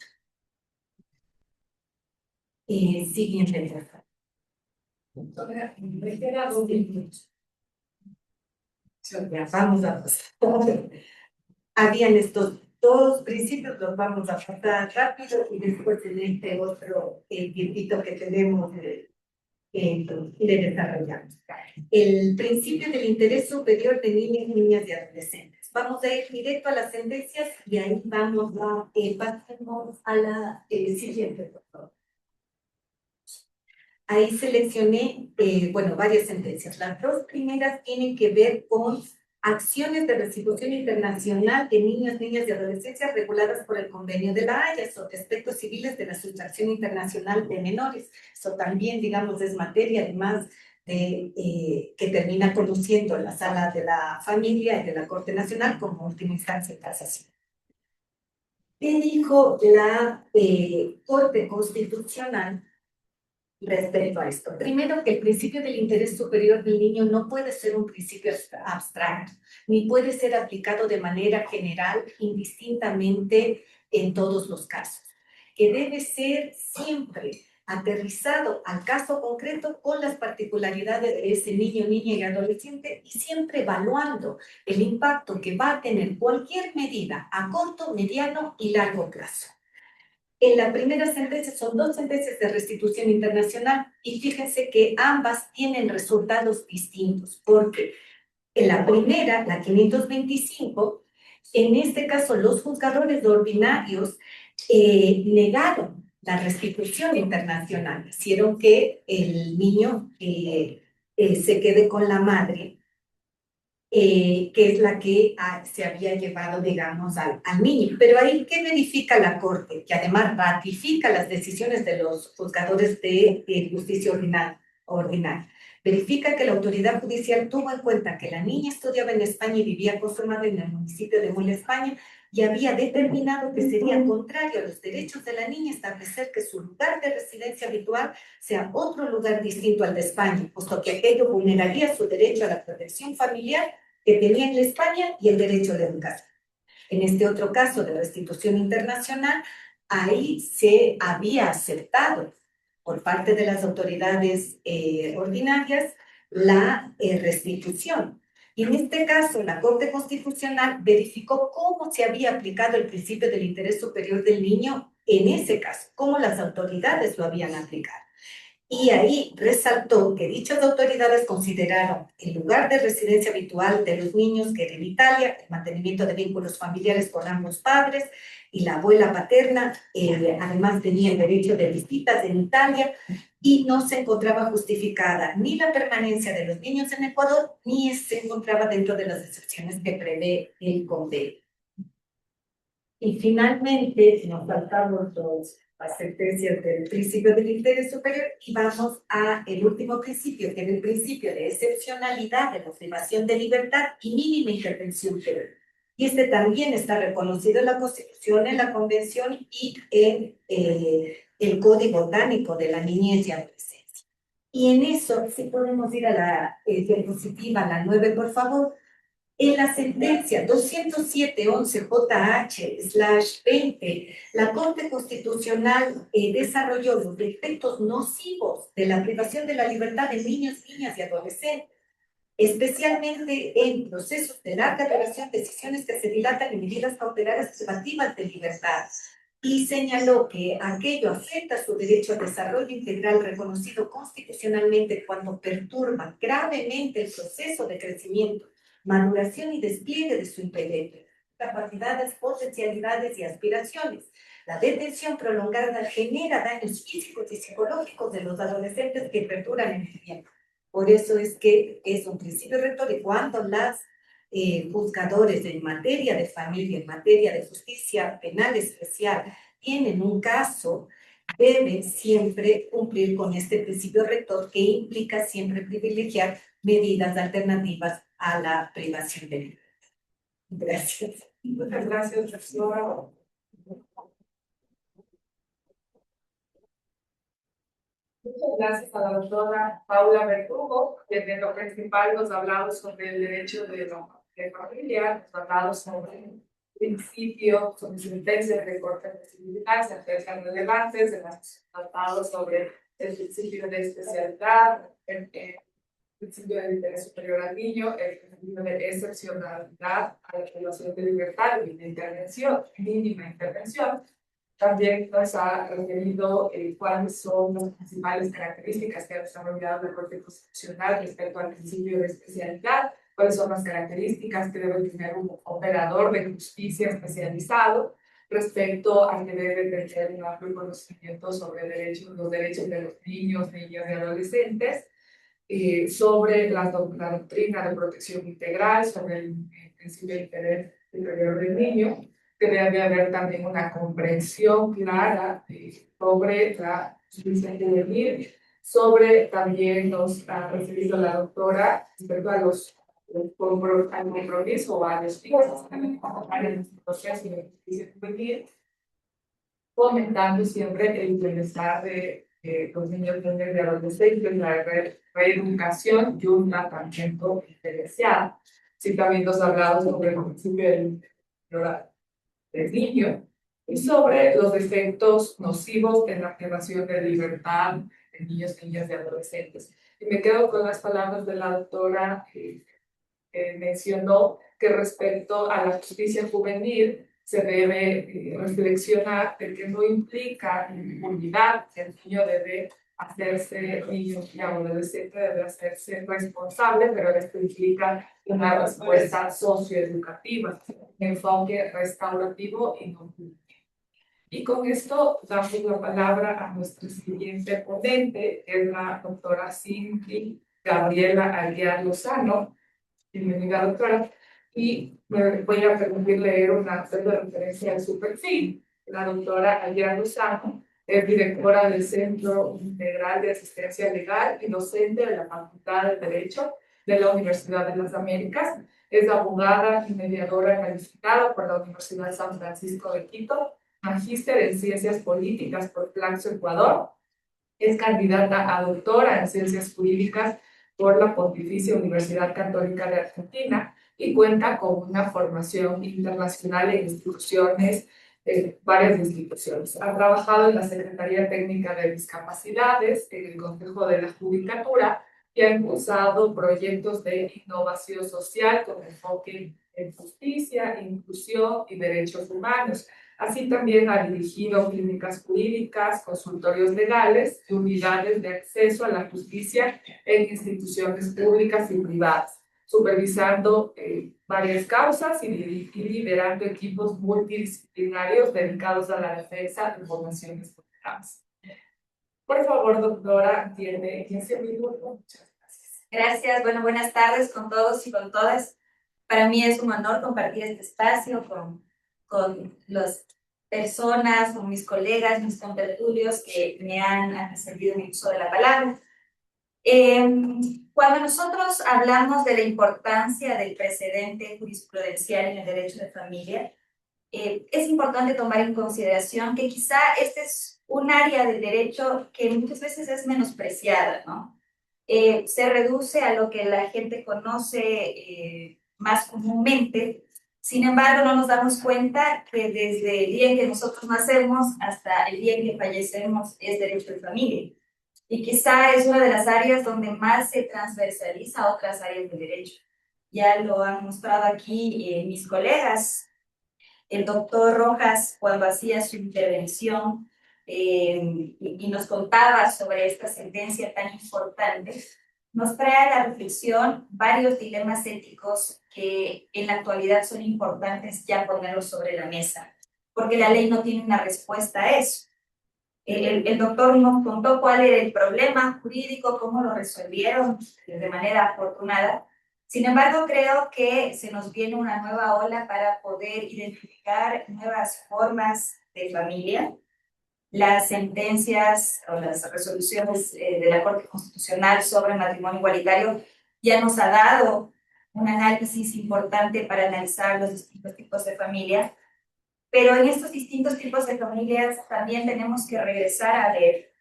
Siguiente, por favor. Ya, vamos a pasar. Habían estos dos principios, los vamos a pasar rápido y después en este otro tiempito que tenemos le desarrollamos. El principio del interés superior de niños, niñas y adolescentes. Vamos a ir directo a las sentencias y ahí vamos a pasemos a la siguiente, por favor. Ahí seleccioné, varias sentencias. Las dos primeras tienen que ver con acciones de restitución internacional de niños, niñas y adolescentes reguladas por el Convenio de la Haya sobre aspectos civiles de la sustracción internacional de menores. Eso también, digamos, es materia, además de que termina conduciendo la Sala de la Familia y de la Corte Nacional como última instancia de casación. ¿Qué dijo la Corte Constitucional respecto a esto? Primero, que el principio del interés superior del niño no puede ser un principio abstracto, ni puede ser aplicado de manera general, indistintamente en todos los casos, que debe ser siempre aterrizado al caso concreto con las particularidades de ese niño, niña y adolescente y siempre evaluando el impacto que va a tener cualquier medida a corto, mediano y largo plazo. En la primera sentencia son 2 sentencias de restitución internacional y fíjense que ambas tienen resultados distintos porque en la primera, la 525, en este caso los juzgadores ordinarios negaron la restitución internacional, hicieron que el niño se quede con la madre, que es la que se había llevado, digamos, al niño. Pero ahí, ¿qué verifica la Corte? Que además ratifica las decisiones de los juzgadores de justicia ordinaria. Verifica que la autoridad judicial tuvo en cuenta que la niña estudiaba en España y vivía con su madre en el municipio de Mula, España, y había determinado que sería contrario a los derechos de la niña establecer que su lugar de residencia habitual sea otro lugar distinto al de España, puesto que aquello vulneraría su derecho a la protección familiar que tenía en España y el derecho a la educación. En este otro caso de restitución internacional, ahí se había aceptado por parte de las autoridades ordinarias la restitución. Y en este caso, la Corte Constitucional verificó cómo se había aplicado el principio del interés superior del niño en ese caso, cómo las autoridades lo habían aplicado. Y ahí resaltó que dichas autoridades consideraron el lugar de residencia habitual de los niños, que era en Italia, el mantenimiento de vínculos familiares con ambos padres y la abuela paterna, además tenía el derecho de visitas en Italia y no se encontraba justificada ni la permanencia de los niños en Ecuador, ni se encontraba dentro de las excepciones que prevé el convenio. Y finalmente nos faltamos las sentencias del principio del interés superior y vamos a el último principio, que es el principio de excepcionalidad de la privación de libertad y mínima intervención penal. Y este también está reconocido en la Constitución, en la Convención y en el Código Orgánico de la Niñez y Adolescencia. Y en eso, si podemos ir a la diapositiva, la 9, por favor. En la sentencia 207-11 JH/20, la Corte Constitucional desarrolló los efectos nocivos de la privación de la libertad de niños, niñas y adolescentes, especialmente en procesos de larga duración, decisiones que se dilatan en medidas cautelares privativas de libertad, y señaló que aquello afecta su derecho al desarrollo integral reconocido constitucionalmente cuando perturba gravemente el proceso de crecimiento, maduración y despliegue de su intelecto, capacidades, potencialidades y aspiraciones. La detención prolongada genera daños físicos y psicológicos de los adolescentes que perduran en el tiempo. Por eso es que es un principio rector y cuando las juzgadores en materia de familia, en materia de justicia penal especial, tienen un caso, deben siempre cumplir con este principio rector que implica siempre privilegiar medidas alternativas a la privación de libertad. Gracias. Muchas gracias, doctora. Muchas gracias a la doctora Paula Verdugo, que de lo principal nos ha hablado sobre el derecho de familia, nos ha hablado sobre el principio, sobre sentencias de corte de sentencias relevantes, nos ha hablado sobre el principio de especialidad, el principio del interés superior al niño, el principio de excepcionalidad a la privación de libertad y de intervención, mínima intervención. También nos ha referido cuáles son las principales características que ha desarrollado la Corte Constitucional respecto al principio de especialidad, cuáles son las características que debe tener un operador de justicia especializado respecto a que debe tener un amplio conocimiento sobre los derechos de los niños, niñas y adolescentes, sobre la doctrina de protección integral, sobre el principio de interés superior del niño, que debe haber también una comprensión clara sobre la justicia juvenil, sobre también nos ha referido la doctora respecto a al compromiso o a los hijos que deben acompañar en este proceso de justicia juvenil, fomentando siempre el bienestar de los niños, niñas y adolescentes, la reeducación y un tratamiento diferenciado. Sí, también nos ha hablado sobre el principio del niño, y sobre los efectos nocivos en la privación de libertad de niños, niñas y adolescentes. Y me quedo con las palabras de la doctora que mencionó que respecto a la justicia juvenil se debe reflexionar de que no implica impunidad, que el niño debe hacerse, niño y adolescente debe hacerse responsable, pero esto implica una respuesta socioeducativa, un enfoque restaurativo y no punitivo. Y con esto damos la palabra a nuestra siguiente ponente, que es la doctora Cindy Gabriela Aguiar Lozano. Bienvenida, doctora. Y me voy a permitir leer una breve referencia de su perfil. La doctora Aguiar Lozano es directora del Centro Integral de Asistencia Legal y docente de la Facultad de Derecho de la Universidad de las Américas. Es abogada y mediadora calificada por la Universidad San Francisco de Quito, magíster en Ciencias Políticas por Flaxo, Ecuador. Es candidata a doctora en Ciencias Jurídicas por la Pontificia Universidad Católica de Argentina y cuenta con una formación internacional en instituciones, varias instituciones. Ha trabajado en la Secretaría Técnica de Discapacidades, en el Consejo de la Judicatura y ha impulsado proyectos de innovación social con enfoque en justicia, inclusión y derechos humanos. Así también ha dirigido clínicas jurídicas, consultorios legales y unidades de acceso a la justicia en instituciones públicas y privadas, supervisando varias causas y liderando equipos multidisciplinarios dedicados a la defensa de poblaciones vulnerables. Por favor, doctora, tiene 15 minutos. Muchas gracias. Gracias, bueno, buenas tardes con todos y con todas. Para mí es un honor compartir este espacio con las personas, con mis colegas, mis contertulios que me han servido en el uso de la palabra. Cuando nosotros hablamos de la importancia del precedente jurisprudencial en el derecho de familia, es importante tomar en consideración que quizá este es un área del derecho que muchas veces es menospreciada, ¿no? Se reduce a lo que la gente conoce más comúnmente. Sin embargo, no nos damos cuenta que desde el día en que nosotros nacemos hasta el día en que fallecemos es derecho de familia. Y quizá es una de las áreas donde más se transversaliza a otras áreas del derecho. Ya lo han mostrado aquí mis colegas. El doctor Rojas, cuando hacía su intervención y nos contaba sobre esta sentencia tan importante, nos trae a la reflexión varios dilemas éticos que en la actualidad son importantes ya ponerlos sobre la mesa, porque la ley no tiene una respuesta a eso. El doctor nos contó cuál era el problema jurídico, cómo lo resolvieron de manera afortunada. Sin embargo, creo que se nos viene una nueva ola para poder identificar nuevas formas de familia. Las sentencias o las resoluciones de la Corte Constitucional sobre el matrimonio igualitario ya nos ha dado un análisis importante para analizar los distintos tipos de familia. Pero en estos distintos tipos de familias también tenemos que regresar a ver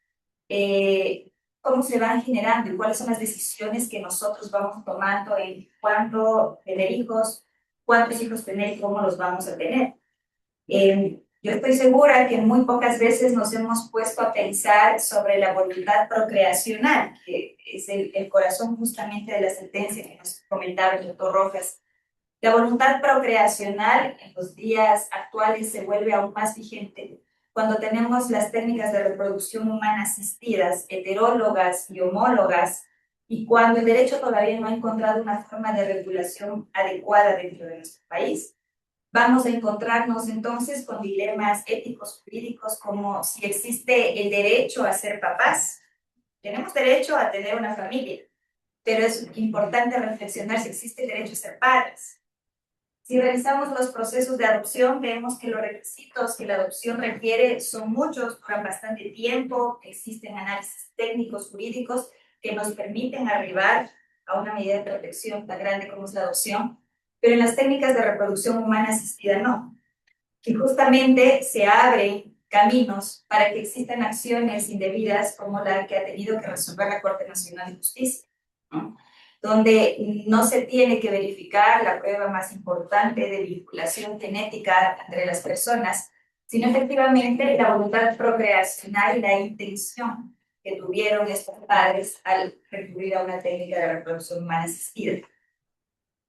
cómo se van generando y cuáles son las decisiones que nosotros vamos tomando en cuánto tener hijos, cuántos hijos tener y cómo los vamos a tener. Yo estoy segura que muy pocas veces nos hemos puesto a pensar sobre la voluntad procreacional, que es el corazón justamente de la sentencia que nos comentaba el doctor Rojas. La voluntad procreacional en los días actuales se vuelve aún más vigente cuando tenemos las técnicas de reproducción humana asistidas, heterólogas y homólogas, y cuando el derecho todavía no ha encontrado una forma de regulación adecuada dentro de nuestro país. Vamos a encontrarnos entonces con dilemas éticos, jurídicos, como si existe el derecho a ser papás. Tenemos derecho a tener una familia, pero es importante reflexionar si existe el derecho a ser padres. Si revisamos los procesos de adopción, vemos que los requisitos que la adopción requiere son muchos, duran bastante tiempo, existen análisis técnicos, jurídicos, que nos permiten arribar a una medida de protección tan grande como es la adopción, pero en las técnicas de reproducción humana asistida no. Y justamente se abren caminos para que existan acciones indebidas como la que ha tenido que resolver la Corte Nacional de Justicia, ¿no? Donde no se tiene que verificar la prueba más importante de vinculación genética entre las personas, sino efectivamente la voluntad procreacional y la intención que tuvieron estos padres al recurrir a una técnica de reproducción humana asistida.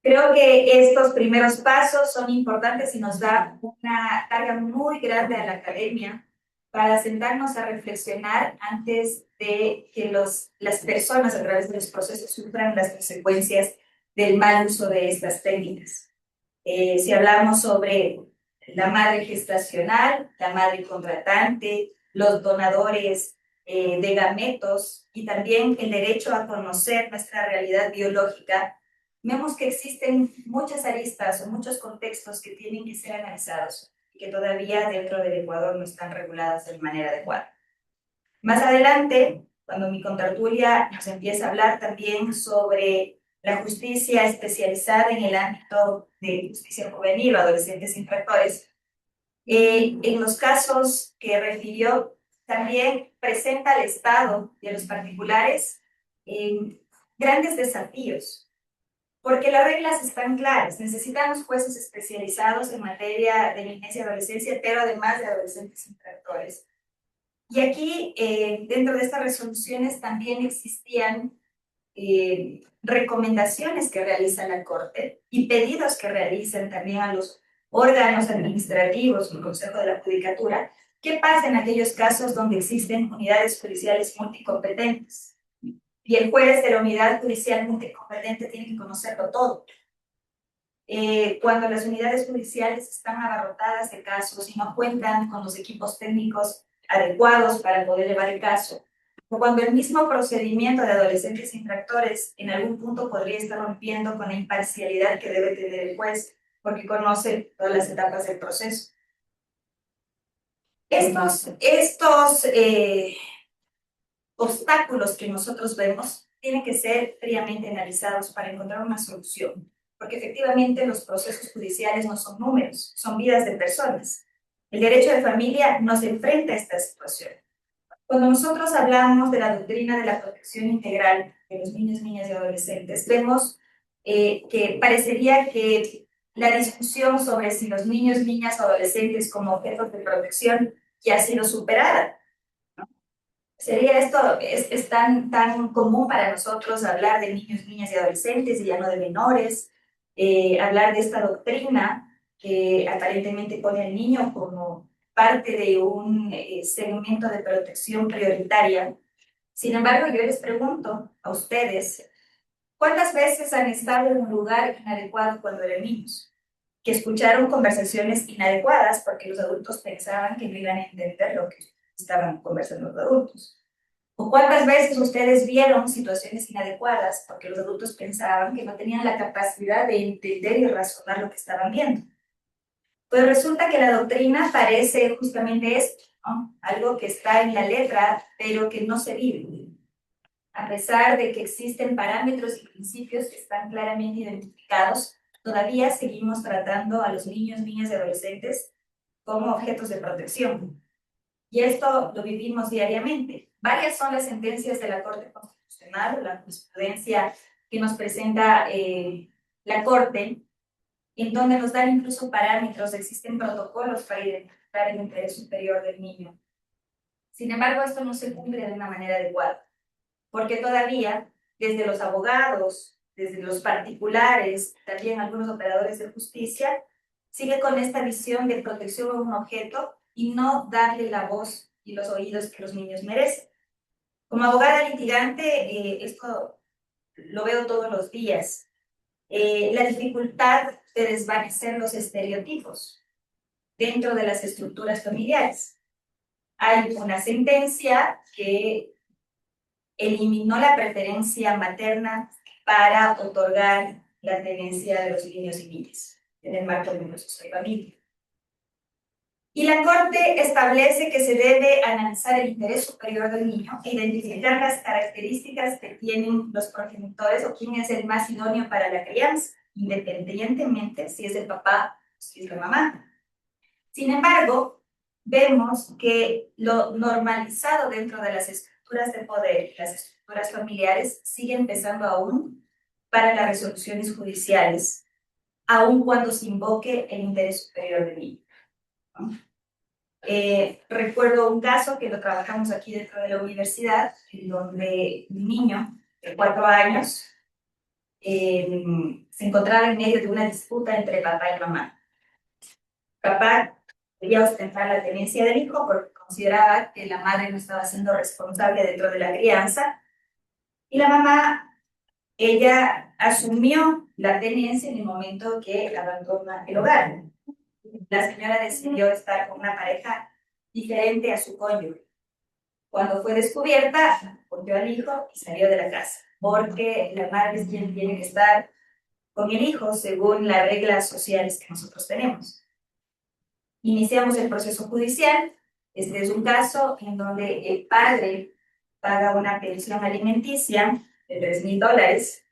Creo que estos primeros pasos son importantes y nos da una carga muy grande a la academia para sentarnos a reflexionar antes de que las personas a través de los procesos sufran las consecuencias del mal uso de estas técnicas. Si hablamos sobre la madre gestacional, la madre contratante, los donadores de gametos y también el derecho a conocer nuestra realidad biológica, vemos que existen muchas aristas o muchos contextos que tienen que ser analizados y que todavía dentro del Ecuador no están regulados de manera adecuada. Más adelante, cuando mi contertulia nos empieza a hablar también sobre la justicia especializada en el ámbito de justicia juvenil o adolescentes infractores, en los casos que refirió, también presenta al Estado y a los particulares grandes desafíos, porque las reglas están claras. Necesitamos jueces especializados en materia de niñez y adolescencia, pero además de adolescentes infractores. Y aquí, dentro de estas resoluciones, también existían recomendaciones que realiza la Corte y pedidos que realizan también a los órganos administrativos, el Consejo de la Judicatura. ¿Qué pasa en aquellos casos donde existen unidades judiciales multicompetentes? Y el juez de la unidad judicial multicompetente tiene que conocerlo todo. Cuando las unidades judiciales están abarrotadas de casos y no cuentan con los equipos técnicos adecuados para poder llevar el caso, o cuando el mismo procedimiento de adolescentes infractores en algún punto podría estar rompiendo con la imparcialidad que debe tener el juez porque conoce todas las etapas del proceso. Estos obstáculos que nosotros vemos tienen que ser fríamente analizados para encontrar una solución, porque efectivamente los procesos judiciales no son números, son vidas de personas. El derecho de familia nos enfrenta a esta situación. Cuando nosotros hablamos de la doctrina de la protección integral de los niños, niñas y adolescentes, vemos que parecería que la discusión sobre si los niños, niñas o adolescentes como objetos de protección ya ha sido superada. Sería esto, es tan común para nosotros hablar de niños, niñas y adolescentes y ya no de menores, hablar de esta doctrina que aparentemente pone al niño como parte de un segmento de protección prioritaria. Sin embargo, yo les pregunto a ustedes, ¿cuántas veces han estado en un lugar inadecuado cuando eran niños? Que escucharon conversaciones inadecuadas porque los adultos pensaban que no iban a entender lo que estaban conversando los adultos. ¿O cuántas veces ustedes vieron situaciones inadecuadas porque los adultos pensaban que no tenían la capacidad de entender y razonar lo que estaban viendo? Pues resulta que la doctrina parece justamente esto, ¿no? Algo que está en la letra, pero que no se vive. A pesar de que existen parámetros y principios que están claramente identificados, todavía seguimos tratando a los niños, niñas y adolescentes como objetos de protección. Y esto lo vivimos diariamente. Varias son las sentencias de la Corte Constitucional, la jurisprudencia que nos presenta la Corte, en donde nos dan incluso parámetros, existen protocolos para identificar el interés superior del niño. Sin embargo, esto no se cumple de una manera adecuada, porque todavía, desde los abogados, desde los particulares, también algunos operadores de justicia, sigue con esta visión de protección a un objeto y no darle la voz y los oídos que los niños merecen. Como abogada litigante, esto lo veo todos los días. La dificultad de desvanecer los estereotipos dentro de las estructuras familiares. Hay una sentencia que eliminó la preferencia materna para otorgar la tenencia de los niños y niñas en el marco de un proceso de familia. Y la Corte establece que se debe analizar el interés superior del niño e identificar las características que tienen los progenitores o quién es el más idóneo para la crianza, independientemente si es el papá o si es la mamá. Sin embargo, vemos que lo normalizado dentro de las estructuras de poder, las estructuras familiares, sigue empezando aún para las resoluciones judiciales, aun cuando se invoque el interés superior del niño, ¿no? Recuerdo un caso que lo trabajamos aquí dentro de la universidad, en donde un niño de 4 años se encontraba en medio de una disputa entre papá y mamá. Papá quería ostentar la tenencia del hijo porque consideraba que la madre no estaba siendo responsable dentro de la crianza, y la mamá, ella asumió la tenencia en el momento que abandona el hogar. La señora decidió estar con una pareja diferente a su cónyuge. Cuando fue descubierta, cogió al hijo y salió de la casa, porque la madre es quien tiene que estar con el hijo según las reglas sociales que nosotros tenemos. Iniciamos el proceso judicial. Este es un caso en donde el padre paga una pensión alimenticia de $3,000.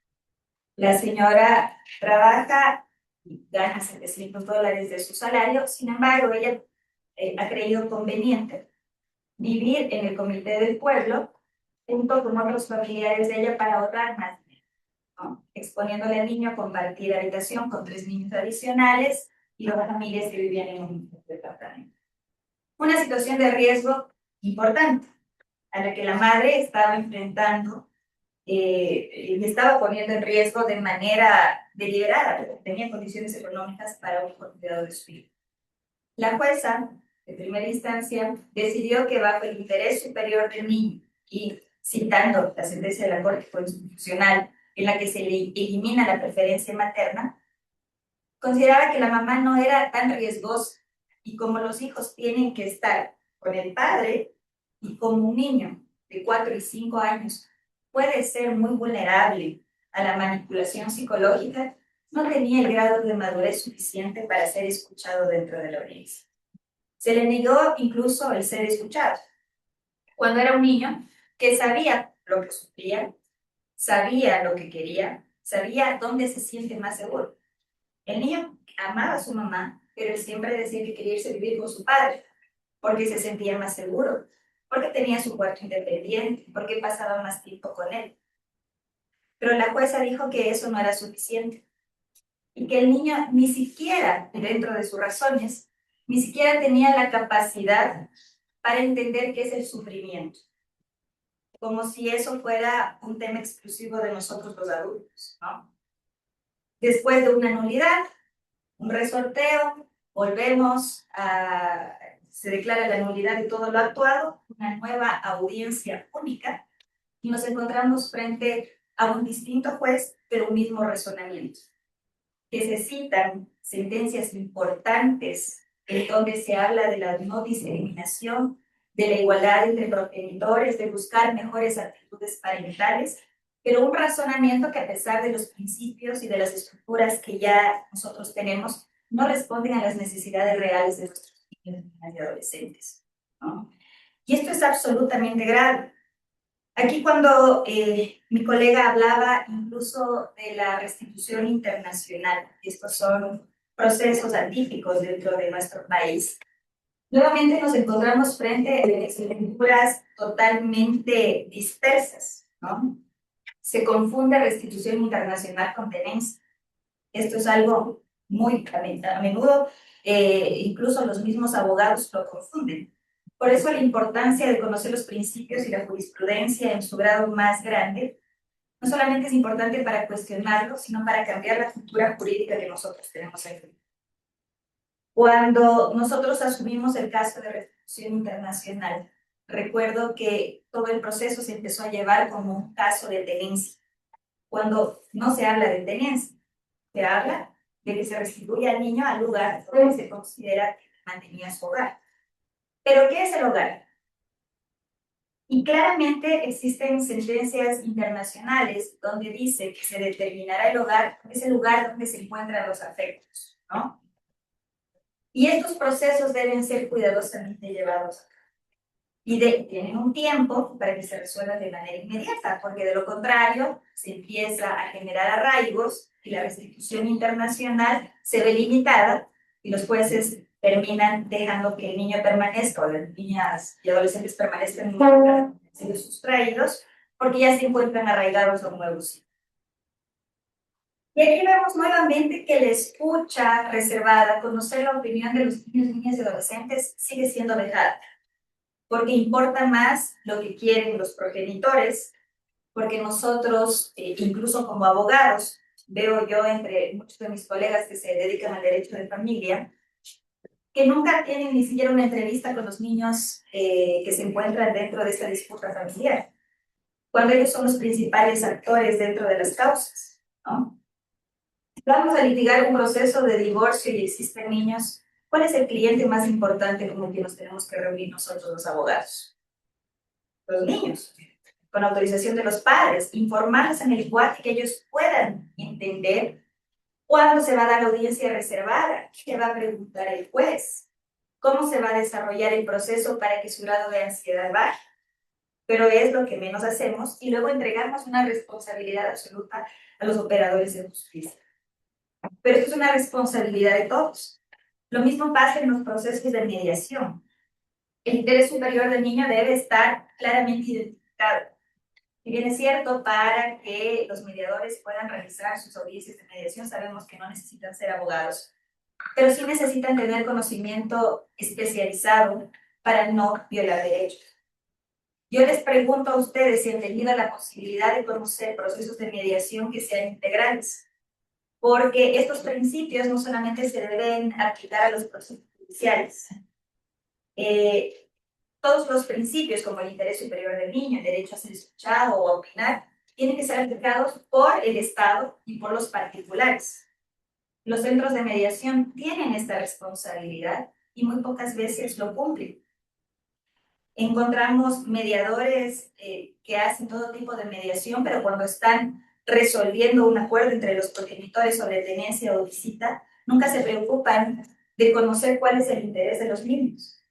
La señora trabaja y gana $700 de su salario. Sin embargo, ella ha creído conveniente vivir en el comité del pueblo junto con otros familiares de ella para ahorrar más dinero, ¿no? Exponiéndole al niño a compartir habitación con 3 niños adicionales y las familias que vivían en un departamento. Una situación de riesgo importante a la que la madre estaba enfrentando y estaba poniendo en riesgo de manera deliberada, porque tenía condiciones económicas para un cuidado de su hijo. La jueza, de primera instancia, decidió que bajo el interés superior del niño y citando la sentencia de la Corte Constitucional en la que se le elimina la preferencia materna, consideraba que la mamá no era tan riesgosa y como los hijos tienen que estar con el padre y como un niño de 4 y 5 años puede ser muy vulnerable a la manipulación psicológica, no tenía el grado de madurez suficiente para ser escuchado dentro de la audiencia. Se le negó incluso el ser escuchado. Cuando era un niño que sabía lo que sufría, sabía lo que quería, sabía dónde se siente más seguro. El niño amaba a su mamá, pero él siempre decía que quería irse a vivir con su padre, porque se sentía más seguro, porque tenía su cuarto independiente, porque pasaba más tiempo con él. Pero la jueza dijo que eso no era suficiente y que el niño ni siquiera, dentro de sus razones, ni siquiera tenía la capacidad para entender qué es el sufrimiento, como si eso fuera un tema exclusivo de nosotros los adultos, ¿no? Después de una nulidad, un resorteo, volvemos a, se declara la nulidad de todo lo actuado, una nueva audiencia única, y nos encontramos frente a un distinto juez, pero un mismo razonamiento, que se citan sentencias importantes en donde se habla de la no discriminación, de la igualdad entre progenitores, de buscar mejores actitudes parentales, pero un razonamiento que a pesar de los principios y de las estructuras que ya nosotros tenemos, no responden a las necesidades reales de nuestros niños, niñas y adolescentes, ¿no? Y esto es absolutamente grave. Aquí cuando mi colega hablaba incluso de la restitución internacional, estos son procesos atípicos dentro de nuestro país, nuevamente nos encontramos frente a estructuras totalmente dispersas, ¿no? Se confunde restitución internacional con tenencia. Esto es algo muy a menudo, incluso los mismos abogados lo confunden. Por eso la importancia de conocer los principios y la jurisprudencia en su grado más grande, no solamente es importante para cuestionarlo, sino para cambiar la cultura jurídica que nosotros tenemos ahí. Cuando nosotros asumimos el caso de restitución internacional, recuerdo que todo el proceso se empezó a llevar como un caso de tenencia, cuando no se habla de tenencia, se habla de que se restituye al niño al lugar donde se considera que mantenía su hogar. ¿Pero qué es el hogar? Y claramente existen sentencias internacionales donde dice que se determinará el hogar, es el lugar donde se encuentran los afectos, ¿no? Y estos procesos deben ser cuidadosamente llevados a cabo. Y tienen un tiempo para que se resuelvan de manera inmediata, porque de lo contrario se empieza a generar arraigos y la restitución internacional se ve limitada y los jueces terminan dejando que el niño permanezca o las niñas y adolescentes permanezcan en un lugar siendo sustraídos porque ya se encuentran arraigados a un nuevo sitio. Y aquí vemos nuevamente que la escucha reservada, conocer la opinión de los niños, niñas y adolescentes sigue siendo vejada, porque importa más lo que quieren los progenitores, porque nosotros, incluso como abogados, veo yo entre muchos de mis colegas que se dedican al derecho de familia, que nunca tienen ni siquiera una entrevista con los niños que se encuentran dentro de esta disputa familiar, cuando ellos son los principales actores dentro de las causas, ¿no? Vamos a litigar un proceso de divorcio y existen niños. ¿Cuál es el cliente más importante con el que nos tenemos que reunir nosotros los abogados? Los niños, con autorización de los padres, informarles en el lenguaje que ellos puedan entender cuándo se va a dar la audiencia reservada, qué va a preguntar el juez, cómo se va a desarrollar el proceso para que su grado de ansiedad baje. Pero es lo que menos hacemos y luego entregamos una responsabilidad absoluta a los operadores de justicia. Pero esto es una responsabilidad de todos. Lo mismo pasa en los procesos de mediación. El interés superior del niño debe estar claramente identificado. Si bien es cierto, para que los mediadores puedan realizar sus audiencias de mediación, sabemos que no necesitan ser abogados, pero sí necesitan tener conocimiento especializado para no violar derechos. Yo les pregunto a ustedes si han tenido la posibilidad de conocer procesos de mediación que sean integrales, porque estos principios no solamente se deben aplicar a los procesos judiciales. Todos los principios, como el interés superior del niño, el derecho a ser escuchado o a opinar, tienen que ser aplicados por el Estado y por los particulares. Los centros de mediación tienen esta responsabilidad y muy pocas veces lo cumplen. Encontramos mediadores que hacen todo tipo de mediación, pero cuando están resolviendo un acuerdo entre los progenitores sobre tenencia o visita, nunca se preocupan de conocer cuál es el interés de los niños.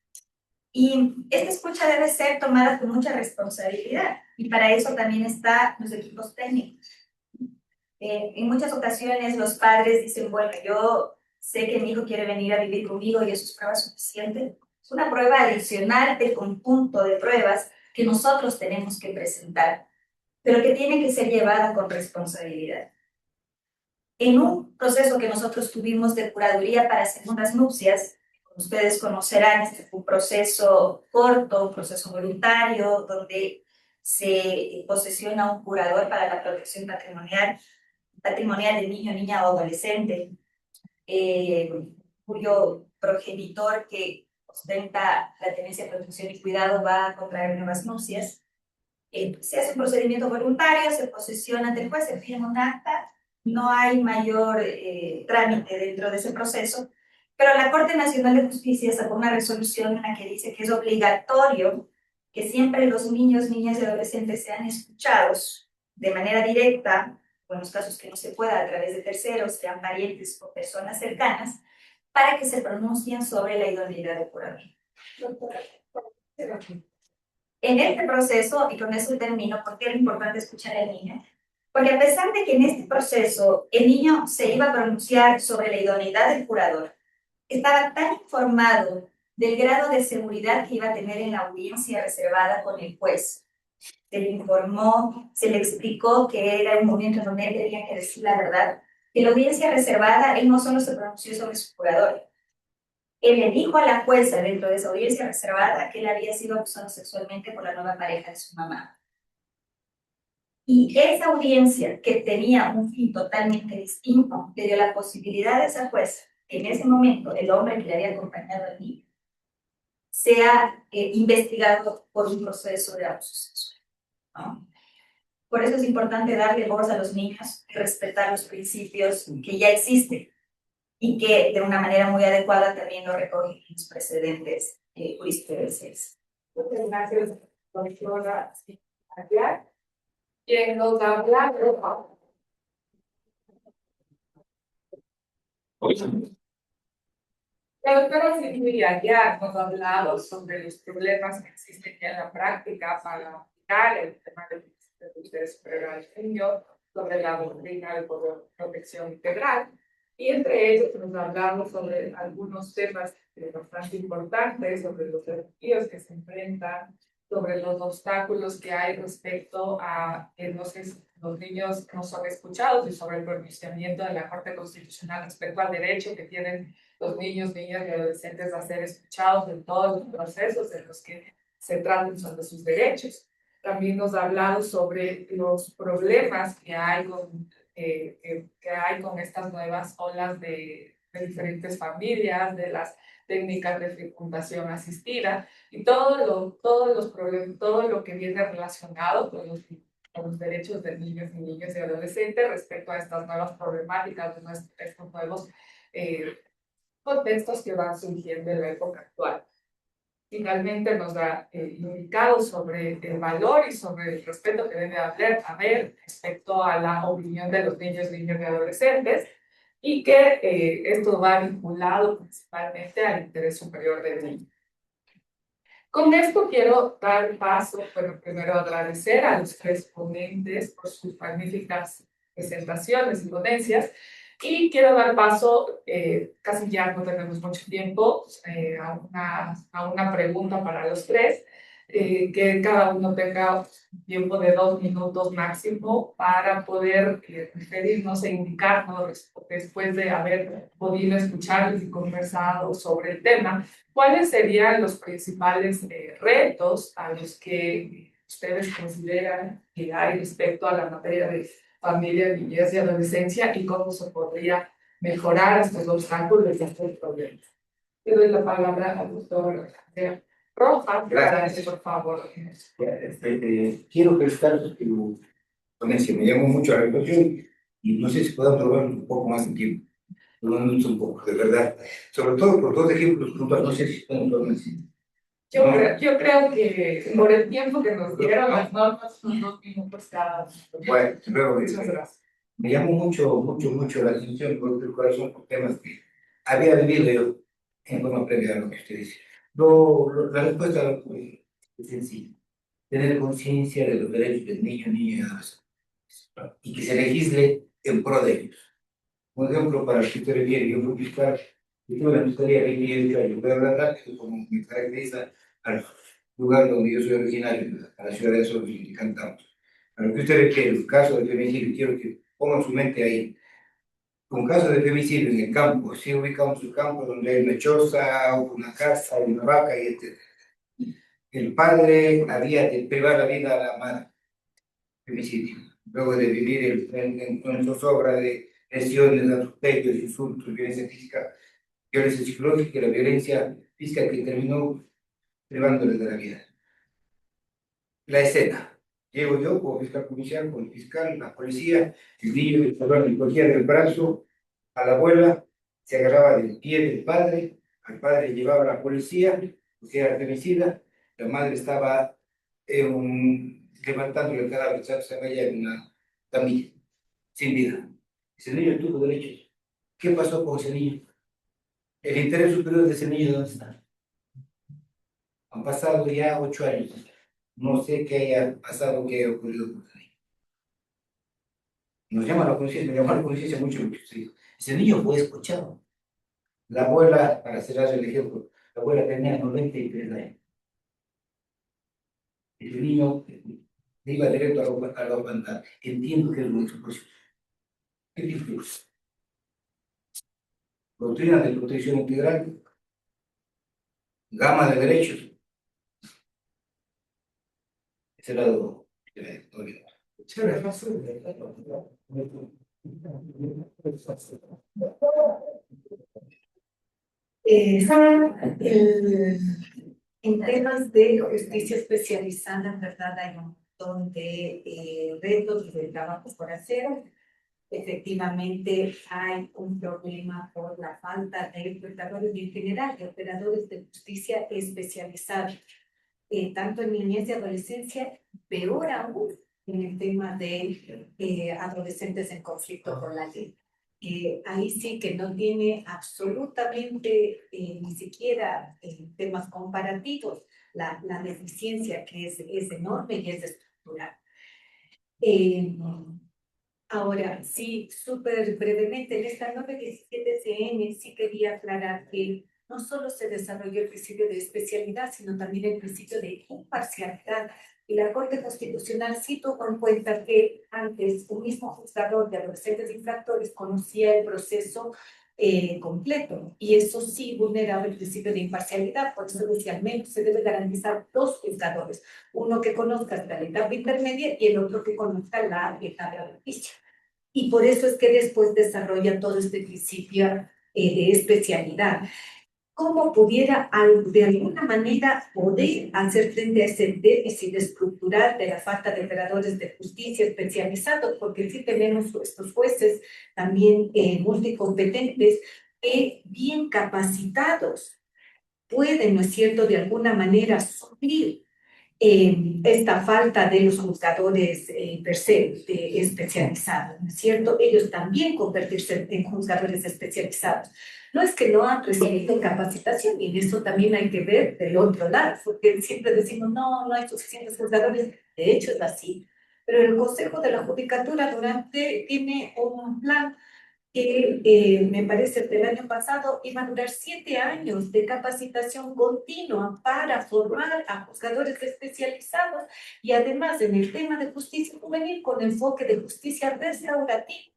Y esta escucha debe ser tomada con mucha responsabilidad, y para eso también están los equipos técnicos. En muchas ocasiones los padres dicen, bueno, yo sé que mi hijo quiere venir a vivir conmigo y eso es prueba suficiente. Es una prueba adicional del conjunto de pruebas que nosotros tenemos que presentar, pero que tiene que ser llevada con responsabilidad. En un proceso que nosotros tuvimos de curaduría para segundas nupcias, como ustedes conocerán, este fue un proceso corto, un proceso voluntario, donde se posesiona un curador para la protección patrimonial del niño, niña o adolescente, cuyo progenitor que ostenta la tenencia, protección y cuidado va a contraer nuevas nupcias. Se hace un procedimiento voluntario, se posesiona ante el juez, se firma un acta, no hay mayor trámite dentro de ese proceso, pero la Corte Nacional de Justicia sacó una resolución en la que dice que es obligatorio que siempre los niños, niñas y adolescentes sean escuchados de manera directa, o en los casos que no se pueda a través de terceros, sean parientes o personas cercanas, para que se pronuncien sobre la idoneidad del curador. En este proceso, y con eso termino, porque era importante escuchar al niño, porque a pesar de que en este proceso el niño se iba a pronunciar sobre la idoneidad del curador, estaba tan informado del grado de seguridad que iba a tener en la audiencia reservada con el juez. Se le informó, se le explicó que era un momento en donde él tenía que decir la verdad. En la audiencia reservada, él no solo se pronunció sobre su curador, él le dijo a la jueza dentro de esa audiencia reservada que él había sido abusado sexualmente por la nueva pareja de su mamá. Y esa audiencia, que tenía un fin totalmente distinto, le dio la posibilidad a esa jueza que en ese momento el hombre que le había acompañado al niño sea investigado por un proceso de abuso sexual, ¿no? Por eso es importante darle voz a los niños y respetar los principios que ya existen y que de una manera muy adecuada también lo recogen los precedentes jurisprudenciales. Muchas gracias, doctora Aguiar. Quien nos habla, la doctora Silvia Aguiar nos ha hablado sobre los problemas que existen ya en la práctica para aplicar el tema del interés superior al niño, sobre la doctrina de protección integral, y entre ellos nos ha hablado sobre algunos temas bastante importantes, sobre los desafíos que se enfrentan sobre los obstáculos que hay respecto a que los niños no son escuchados y sobre el pronunciamiento de la Corte Constitucional respecto al derecho que tienen los niños, niñas y adolescentes a ser escuchados en todos los procesos en los que se traten sobre sus derechos. También nos ha hablado sobre los problemas que hay que hay con estas nuevas olas de diferentes familias, de las técnicas de fecundación asistida y todos los problemas, todo lo que viene relacionado con los derechos de niños y niñas y adolescentes respecto a estas nuevas problemáticas, de estos nuevos eh, contextos que van surgiendo en la época actual. Finalmente nos ha indicado sobre el valor y sobre el respeto que debe haber respecto a la opinión de los niños, niñas y adolescentes y que esto va vinculado principalmente al interés superior del niño. Con esto quiero dar paso, bueno, primero agradecer a los tres ponentes por sus magníficas presentaciones y ponencias y quiero dar paso, casi ya no tenemos mucho tiempo, a una pregunta para los tres, que cada uno tenga un tiempo de 2 minutos máximo para poder referirnos e indicarnos después de haber podido escucharles y conversado sobre el tema. ¿Cuáles serían los principales retos a los que ustedes consideran que hay respecto a la materia de familia, niñez y adolescencia y cómo se podría mejorar estos obstáculos y estos problemas? Le doy la palabra al doctor Rojas. Gracias. Por favor. Quiero felicitar tu ponencia, me llamó mucho la atención y no sé si podemos robar un poco más de tiempo. No mucho un poco, de verdad. Sobre todo por dos ejemplos puntuales, no sé si podemos robar más. Yo creo que por el tiempo que nos dieron las normas son 2 minutos cada uno. Bueno, luego, Muchas gracias. me llamó mucho la atención por el corazón por temas que había vivido yo en forma previa a lo que usted dice. La respuesta es sencilla. Tener conciencia de los derechos del niño, niña y adolescente y que se legisle en pro de ellos. Un ejemplo para que usted refiere, yo fui fiscal y tuve la fiscalía 28 años, pero la verdad que como me caracteriza al lugar donde yo soy originario, a la ciudad de Soros y cantamos. A lo que usted refiere, el caso de femicidio, quiero que pongan su mente ahí. Un caso de femicidio en el campo, si ubicamos un campo donde hay una choza, una casa, una vaca y etc. El padre había de privar la vida a la madre, femicidio. Luego de vivir en zozobra de lesiones, atropellos, insultos, violencia física, violencia psicológica y la violencia física que terminó privándoles de la vida. La escena. Llego yo como fiscal policial, con el fiscal, la policía, el niño le cogía del brazo a la abuela, se agarraba del pie del padre, al padre llevaba a la policía, porque era femicida, la madre estaba levantando el cadáver, se veía en una camilla, sin vida. Ese niño tuvo derechos. ¿Qué pasó con ese niño? El interés superior de ese niño, ¿dónde está? Han pasado ya 8 años. No sé qué haya pasado, qué haya ocurrido con ese niño. Nos llama la conciencia, me llamó la conciencia mucho lo que usted dijo. Ese niño fue escuchado. La abuela, para cerrar el ejemplo, la abuela tenía 93 años. Ese niño iba directo a la orfandad. Entiendo que es una explosión. ¿Qué tipo? Doctrina de protección integral, gama de derechos. Ese lado de la historia. En temas de justicia especializada, en verdad hay un montón de retos y de trabajo por hacer. Efectivamente, hay un problema por la falta de operadores y en general de operadores de justicia especializados, tanto en niñez y adolescencia, peor aún en el tema de adolescentes en conflicto con la ley. Ahí sí que no tiene absolutamente ni siquiera temas comparativos la deficiencia que es enorme y es estructural. Ahora, sí, súper brevemente, en esta 917 CN sí quería aclarar que no solo se desarrolló el principio de especialidad, sino también el principio de imparcialidad. Y la Corte Constitucional sí tuvo en cuenta que antes un mismo juzgador de adolescentes infractores conocía el proceso completo, y eso sí vulneraba el principio de imparcialidad. Por eso decía, al menos se debe garantizar dos juzgadores, uno que conozca la etapa intermedia y el otro que conozca la etapa de justicia. Y por eso es que después desarrolla todo este principio de especialidad. ¿Cómo pudiera de alguna manera poder hacer frente a ese déficit estructural de la falta de operadores de justicia especializados? Porque sí tenemos estos jueces también multicompetentes, bien capacitados, pueden, ¿no es cierto?, de alguna manera suplir esta falta de los juzgadores per se especializados, ¿no es cierto? Ellos también convertirse en juzgadores especializados. No es que no han recibido capacitación, y en eso también hay que ver del otro lado, porque siempre decimos, no, no hay suficientes juzgadores, de hecho es así, pero el Consejo de la Judicatura tiene un plan que me parece del año pasado iba a durar 7 años de capacitación continua para formar a juzgadores especializados, y además en el tema de justicia juvenil con enfoque de justicia restaurativa,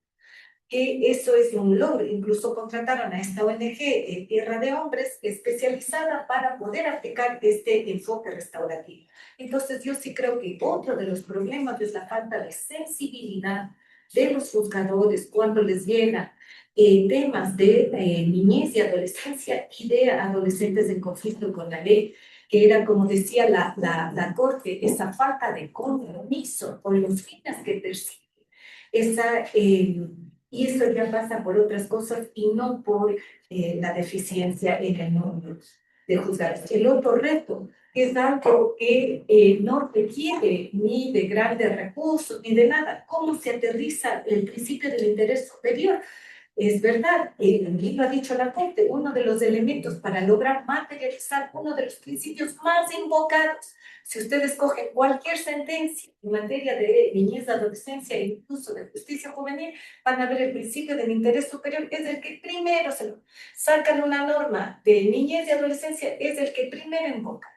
que eso es un logro. Incluso contrataron a esta ONG, Tierra de Hombres, especializada para poder aplicar este enfoque restaurativo. Entonces yo sí creo que otro de los problemas es la falta de sensibilidad de los juzgadores cuando les llegan temas de niñez y adolescencia y de adolescentes en conflicto con la ley, que era, como decía la Corte, esa falta de compromiso con los fines que persigue. Y eso ya pasa por otras cosas y no por la deficiencia en el número de juzgados. El otro reto es algo que no requiere ni de grandes recursos ni de nada. ¿Cómo se aterriza el principio del interés superior? Es verdad, lo ha dicho la Corte, uno de los elementos para lograr materializar uno de los principios más invocados. Si ustedes cogen cualquier sentencia en materia de niñez, adolescencia e incluso de justicia juvenil, van a ver el principio del interés superior, es el que primero se sacan una norma de niñez y adolescencia, es el que primero invoca.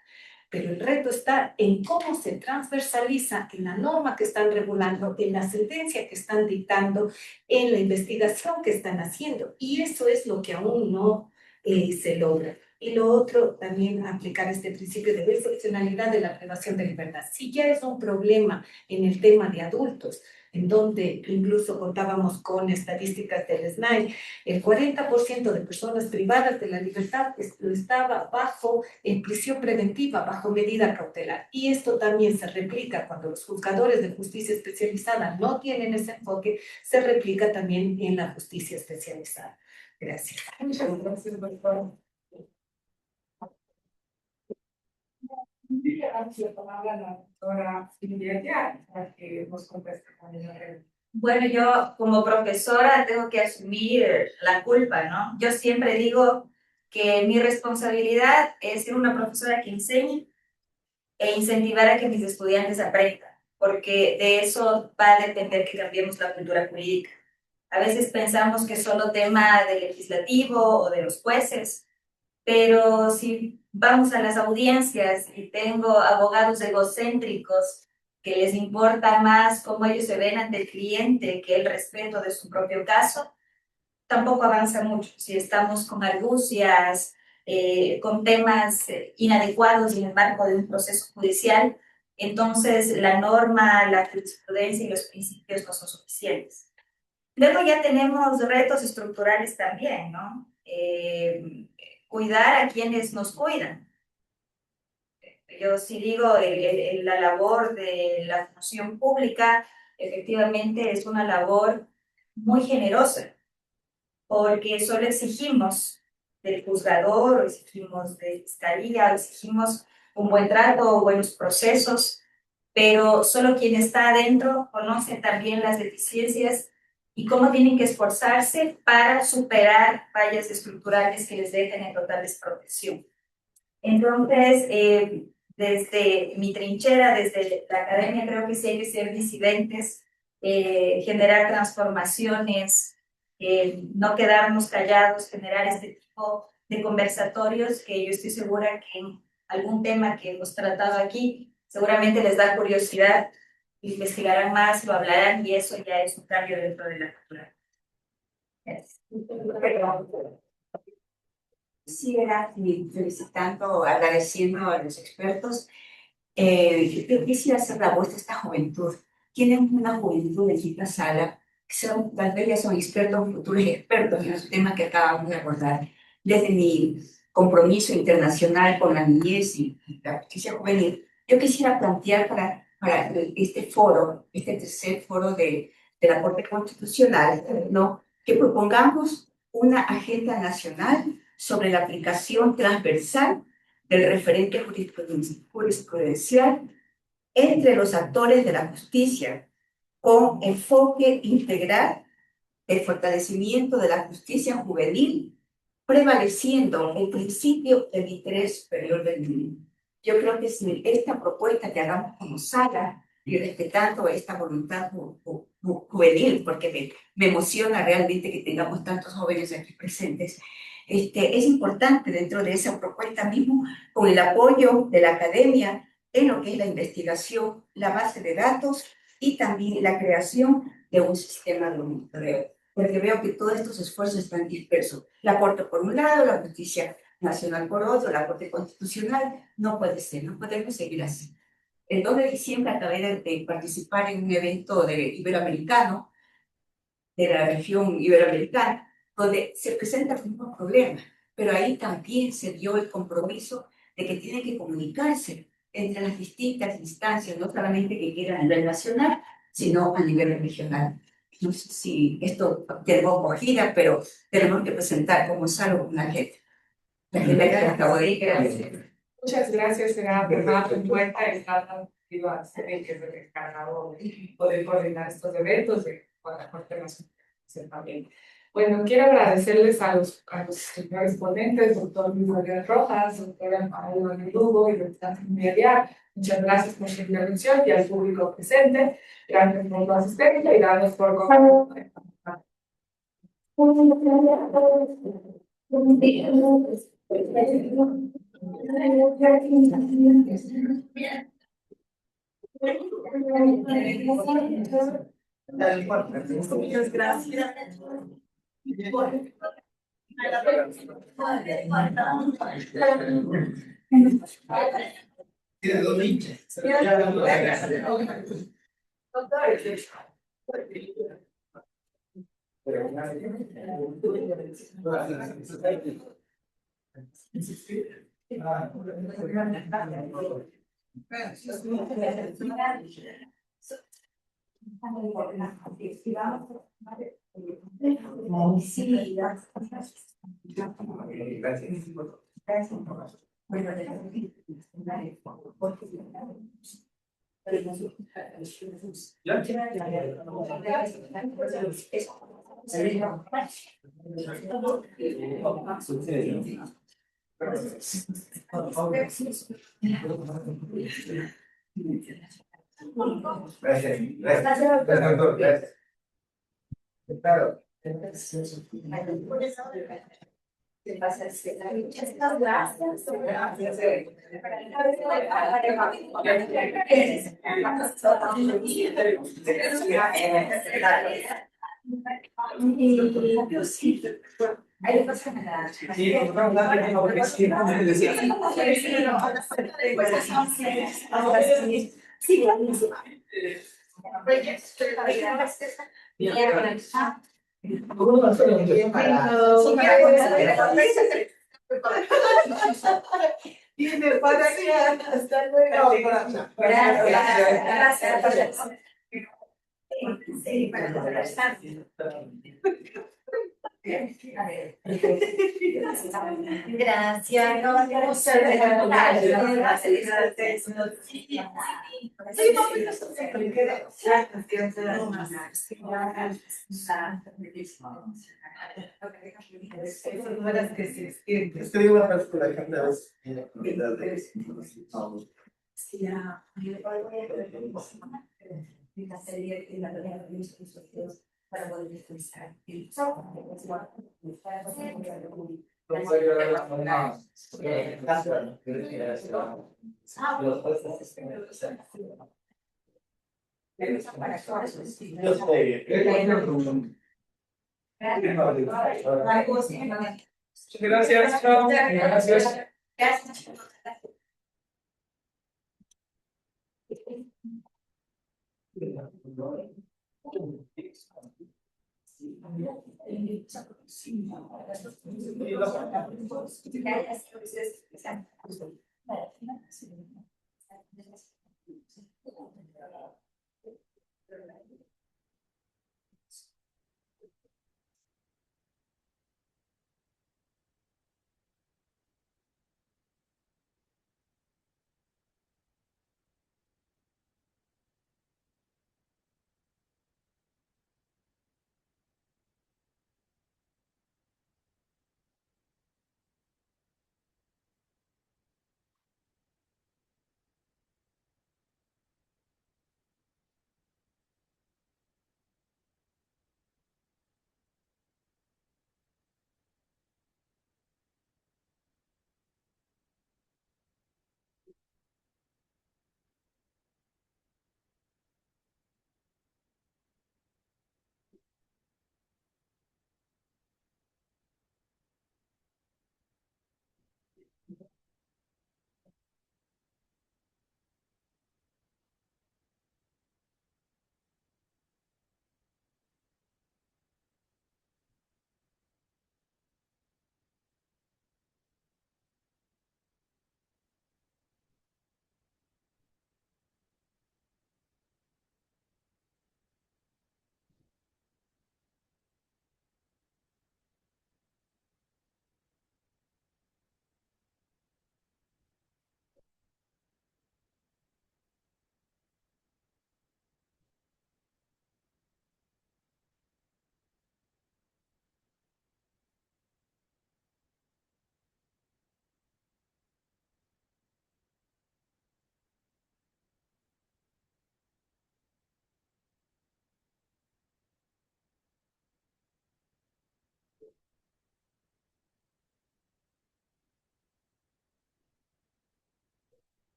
Pero el reto está en cómo se transversaliza en la norma que están regulando, en la sentencia que están dictando, en la investigación que están haciendo. Y eso es lo que aún no se logra. Y lo otro, también aplicar este principio de excepcionalidad de la privación de libertad. Si ya es un problema en el tema de adultos, en donde incluso contábamos con estadísticas del SNAI, el 40% de personas privadas de la libertad estaba bajo prisión preventiva, bajo medida cautelar. Y esto también se replica cuando los juzgadores de justicia especializada no tienen ese enfoque, se replica también en la justicia especializada. Gracias. Muchas gracias, doctora. Gracias, palabra la doctora Silvia, para que nos conteste también la pregunta. Bueno, yo como profesora tengo que asumir la culpa, ¿no? Yo siempre digo que mi responsabilidad es ser una profesora que enseñe e incentivar a que mis estudiantes aprendan, porque de eso va a depender que cambiemos la cultura jurídica. A veces pensamos que es solo tema del legislativo o de los jueces, pero si vamos a las audiencias y tengo abogados egocéntricos que les importa más cómo ellos se ven ante el cliente que el respeto de su propio caso, tampoco avanza mucho. Si estamos con argucias, con temas inadecuados en el marco de un proceso judicial, entonces la norma, la jurisprudencia y los principios no son suficientes. Luego ya tenemos retos estructurales también, ¿no? Cuidar a quienes nos cuidan. Yo sí digo, la labor de la función pública efectivamente es una labor muy generosa, porque solo exigimos del juzgador, exigimos de fiscalía, exigimos un buen trato, buenos procesos, pero solo quien está adentro conoce también las deficiencias y cómo tienen que esforzarse para superar fallas estructurales que les dejen en total desprotección. Entonces, desde mi trinchera, desde la academia, creo que sí hay que ser disidentes, generar transformaciones, no quedarnos callados, generar este tipo de conversatorios que yo estoy segura que en algún tema que hemos tratado aquí seguramente les da curiosidad, investigarán más, lo hablarán y eso ya es un cambio dentro de la cultura. Sí, era felicitando, agradeciendo a los expertos. Yo quisiera hacer la voz de esta juventud. Tienen una juventud en esta sala, que son, tal vez ya son expertos, futuros expertos en los temas que acabamos de abordar. Desde mi compromiso internacional con la niñez y la justicia juvenil, yo quisiera plantear para este foro, este tercer foro de la Corte Constitucional, ¿no? Que propongamos una agenda nacional sobre la aplicación transversal del referente jurisprudencial entre los actores de la justicia, con enfoque integral de fortalecimiento de la justicia juvenil, prevaleciendo el principio del interés superior del niño. Yo creo que si esta propuesta que hagamos como sala y respetando esta voluntad juvenil, porque me emociona realmente que tengamos tantos jóvenes aquí presentes, es importante dentro de esa propuesta mismo, con el apoyo de la academia en lo que es la investigación, la base de datos y también la creación de un sistema de monitoreo, porque veo que todos estos esfuerzos están dispersos. La Corte por un lado, la Justicia Nacional por otro, la Corte Constitucional. No puede ser, no podemos seguir así. El 2 de diciembre acabé de participar en un evento iberoamericano, de la región iberoamericana, donde se presenta el mismo problema, pero ahí también se dio el compromiso de que tienen que comunicarse entre las distintas instancias, no solamente que quieran a nivel nacional, sino a nivel regional. No sé si esto tenemos acogida, pero tenemos que presentar como salvo una agenda. La agenda que acabo de ir. Muchas gracias, será tomado en cuenta el trato que es el encargado de poder coordinar estos eventos con la Corte Nacional también. Bueno, quiero agradecerles a los señores ponentes, doctor Luis Gabriel Rojas, doctora Paola Lugo y doctora Mediar. Muchas gracias por su intervención y al público presente. Gracias por su asistencia y gracias por compartir. Muchas gracias. Tiene dos hinchas. Gracias, doctor. Gracias. Claro. Dime, para qué, hasta luego. Gracias. Escribo una frase por la agenda en la comunidad de para poder descansar. Gracias, chao. Gracias.